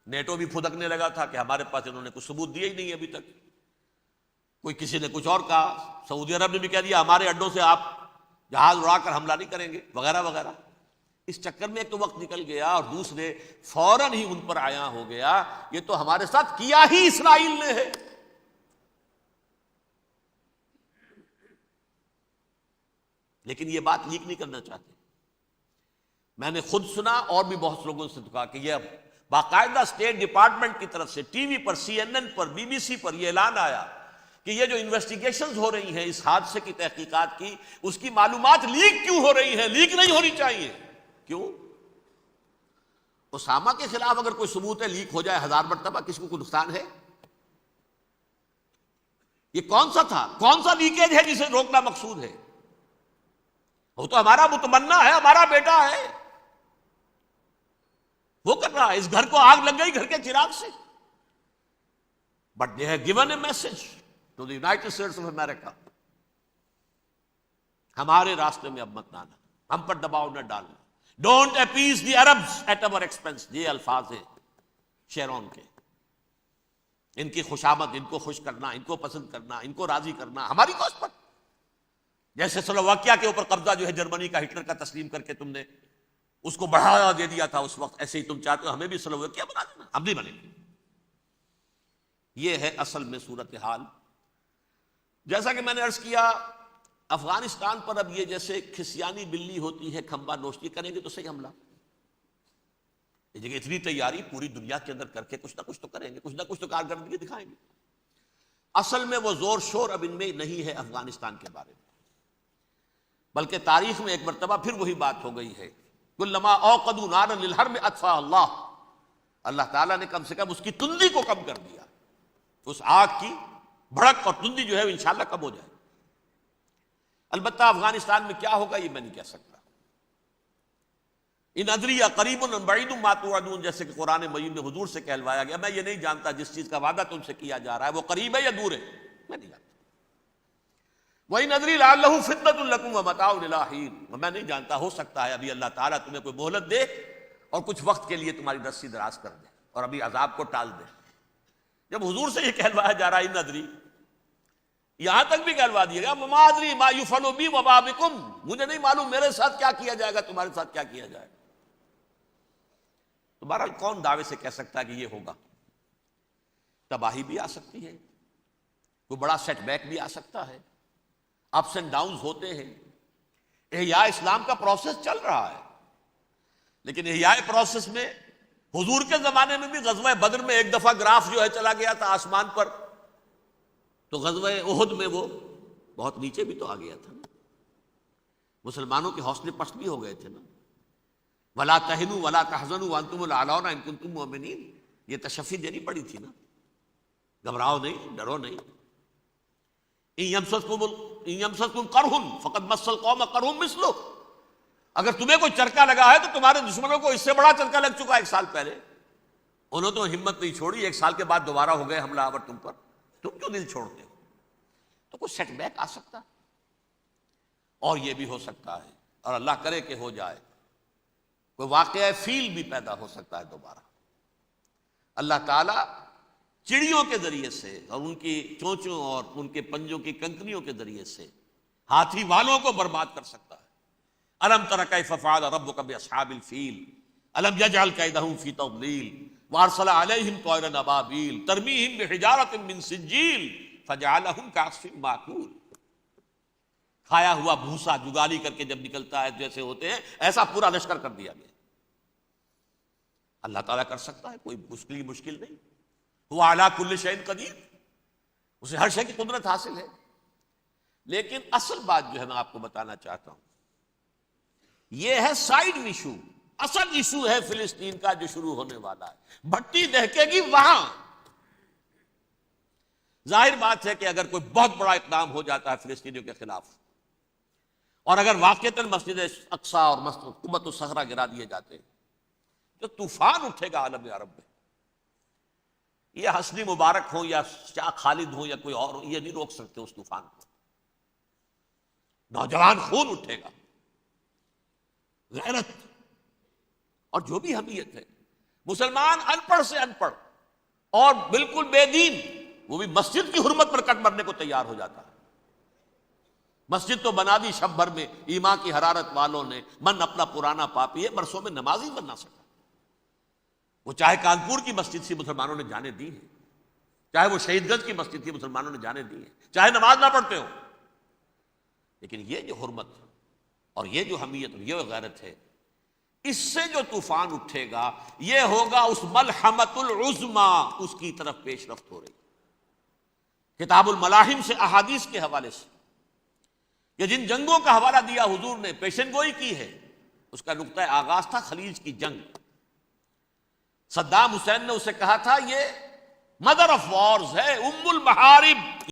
Speaker 1: نیٹو بھی پھدکنے لگا تھا کہ ہمارے پاس انہوں نے کچھ ثبوت دیا ہی نہیں ابھی تک، کوئی کسی نے کچھ اور کہا، سعودی عرب نے بھی کہہ دیا ہمارے اڈوں سے آپ جہاز اڑا کر حملہ نہیں کریں گے وغیرہ وغیرہ۔ اس چکر میں ایک تو وقت نکل گیا، اور دوسرے فوراً ہی ان پر آیا ہو گیا یہ تو ہمارے ساتھ کیا ہی اسرائیل نے ہے۔ لیکن یہ بات لیک نہیں کرنا چاہتے، میں نے خود سنا اور بھی بہت لوگوں سے کہا کہ یہ باقاعدہ اسٹیٹ ڈپارٹمنٹ کی طرف سے ٹی وی پر، CNN پر، BBC پر یہ اعلان آیا کہ یہ جو انویسٹیگیشنز ہو رہی ہیں اس حادثے کی تحقیقات کی، اس کی معلومات لیک کیوں ہو رہی ہیں؟ لیک نہیں ہونی چاہیے۔ کیوں؟ اسامہ کے خلاف اگر کوئی ثبوت ہے، لیک ہو جائے 1000 مرتبہ، کسی کو کوئی نقصان ہے؟ یہ کون سا تھا، کون سا لیکیج ہے جسے روکنا مقصود ہے؟ وہ تو ہمارا متمنا ہے، ہمارا بیٹا ہے، وہ کر رہا ہے، اس گھر کو آگ لگ گئی گھر کے چراغ سے، but they have given a message to the United States of America, ہمارے راستے میں اب مت آنا، ہم پر دباؤ نہ ڈالنا، don't appease the Arabs at our expense, یہ الفاظ ہیں شیرون کے۔ ان کی خوشامد، ان کو خوش کرنا، ان کو پسند کرنا، ان کو راضی کرنا ہماری کوشش پر، جیسے سلوواکیہ کے اوپر قبضہ جو ہے جرمنی کا ہٹلر کا تسلیم کر کے تم نے اس کو بڑھاوا دے دیا تھا اس وقت، ایسے ہی تم چاہتے ہو ہمیں بھی سلوواکیہ بنا دینا، ہم نہیں بنیں گے۔ یہ ہے اصل میں صورتحال۔ جیسا کہ میں نے عرض کیا، افغانستان پر اب یہ جیسے کھسیانی بلی ہوتی ہے کھمبا نوشتی، کریں گے تو صحیح حملہ، یہ جگہ اتنی تیاری پوری دنیا کے اندر کر کے کچھ نہ کچھ تو کریں گے، کچھ نہ کچھ تو کارکردگی دکھائیں گے۔ اصل میں وہ زور شور اب ان میں نہیں ہے افغانستان کے بارے میں، بلکہ تاریخ میں ایک مرتبہ پھر وہی بات ہو گئی ہے، کلما اوقدوا نارا للحرب اطفاها اللہ، اللہ تعالیٰ نے کم سے کم اس کی تندی کو کم کر دیا، اس آگ کی بھڑک اور تندی جو ہے وہ انشاءاللہ کم ہو جائے۔ البتہ افغانستان میں کیا ہوگا یہ میں نہیں کہہ سکتا، ان ادری قریب بعید ما توعدون، جیسے کہ قرآن مجید میں حضور سے کہلوایا گیا میں یہ نہیں جانتا جس چیز کا وعدہ تم سے کیا جا رہا ہے وہ قریب ہے یا دور ہے، میں نہیں جانتا۔ وَإِنْ أَدْرِي لَعَلَّهُ فِتْنَةٌ لَكُمْ وَمَتَاعٌ إِلَىٰ حِينٍ، میں نہیں جانتا ہو سکتا ہے ابھی اللہ تعالیٰ تمہیں کوئی مہلت دے اور کچھ وقت کے لیے تمہاری رسی دراز کر دے اور ابھی عذاب کو ٹال دے۔ جب حضور سے یہ کہلوایا جا رہا ہے ان ادری، یہاں تک بھی کہلوا دیا گیا وَمَا أَدْرِي مَا يُفْعَلُ بِي وَمَا بِكُمْ، مجھے نہیں معلوم میرے ساتھ کیا کیا جائے گا، تمہارے ساتھ کیا کیا جائے گا۔ تو بہرحال کون دعوے سے کہہ سکتا ہے کہ یہ ہوگا؟ تباہی بھی آ سکتی ہے، کوئی بڑا سیٹ بیک بھی آ سکتا ہے، اپس اینڈ ڈاؤنز ہوتے ہیں۔ احیاء اسلام کا پروسیس چل رہا ہے، لیکن احیاء پروسیس میں حضور کے زمانے میں بھی غزوہ بدر میں ایک دفعہ گراف جو ہے چلا گیا تھا آسمان پر، تو غزوہ احد میں وہ بہت نیچے بھی تو آ گیا تھا نا، مسلمانوں کے حوصلے پست بھی ہو گئے تھے نا۔ وَلَا تَهِنُوا وَلَا تَحْزَنُوا وَأَنْتُمُ الْأَعْلَوْنَ إِن كُنتُم مُؤْمِنِينَ، یہ تشفی دینی پڑی تھی نا، گھبراؤ نہیں، ڈرو نہیں۔ إِن يَمْسَسْكُمْ قَرْحٌ فَقَدْ مَسَّ الْقَوْمَ قَرْحٌ مِثْلُهُ، اگر تمہیں کوئی چرکا لگا ہے تو تمہارے دشمنوں کو اس سے بڑا چرکا لگ چکا ہے ایک سال پہلے، انہوں تو ہمت نہیں چھوڑی، ایک سال کے بعد دوبارہ ہو گئے حملہ آور تم پر، تم کیوں دل چھوڑتے ہو؟ تو کوئی سیٹ بیک آ سکتا، اور یہ بھی ہو سکتا ہے، اور اللہ کرے کہ ہو جائے، کوئی واقعہ فیل بھی پیدا ہو سکتا ہے دوبارہ۔ اللہ تعالیٰ چڑیوں کے ذریعے سے اور ان کی چونچوں اور ان کے پنجوں کی کنکریوں کے ذریعے سے ہاتھی والوں کو برباد کر سکتا ہے۔ الم تر کیف فعل ربک باصحاب الفیل الم یجعل کیدہم فی تضلیل وارسل علیہم طیرا ابابیل ترمیہم بحجارۃ من سجیل فجعلہم کعصف مأکول، کھایا ہوا بھوسا جگالی کر کے جب نکلتا ہے جیسے ہوتے ہیں، ایسا پورا لشکر کر دیا گیا۔ اللہ تعالیٰ کر سکتا ہے، کوئی مشکل نہیں، وہ علی کل شیء قدیر، اسے ہر شے کی قدرت حاصل ہے۔ لیکن اصل بات جو ہے میں آپ کو بتانا چاہتا ہوں، یہ ہے سائیڈ ایشو، اصل ایشو ہے فلسطین کا جو شروع ہونے والا ہے، بھٹی دہکے گی وہاں۔ ظاہر بات ہے کہ اگر کوئی بہت بڑا اقدام ہو جاتا ہے فلسطینیوں کے خلاف، اور اگر واقعتاً مسجد اقصیٰ اور قبۃ الصخرہ گرا دیے جاتے، جو طوفان اٹھے گا عالم عرب میں، یہ حسنی مبارک ہوں یا شاہ خالد ہوں یا کوئی اور ہوں، یہ نہیں روک سکتے اس طوفان کو۔ نوجوان خون اٹھے گا، غیرت اور جو بھی حمیت ہے۔ مسلمان ان پڑھ سے ان پڑھ اور بالکل بے دین، وہ بھی مسجد کی حرمت پر کٹ مرنے کو تیار ہو جاتا ہے۔ مسجد تو بنا دی شب بھر میں، ایمان کی حرارت والوں نے، من اپنا پرانا پاپی ہے، برسوں میں نماز ہی بن نہ سکا۔ وہ چاہے کانپور کی مسجد تھی مسلمانوں نے جانے دی ہیں، چاہے وہ شہید گنج کی مسجد تھی مسلمانوں نے جانے دی ہیں، چاہے نماز نہ پڑھتے ہو، لیکن یہ جو حرمت اور یہ جو حمیت اور یہ غیرت ہے، اس سے جو طوفان اٹھے گا یہ ہوگا اس ملحمۃ العظمیٰ، اس کی طرف پیش رفت ہو رہی۔ کتاب الملاحم سے احادیث کے حوالے سے کہ جن جنگوں کا حوالہ دیا حضور نے، پیشن گوئی کی ہے، اس کا نقطہ آغاز تھا خلیج کی جنگ۔ صدام حسین نے اسے کہا تھا یہ مدر آف وارز ہے، ام المحارب۔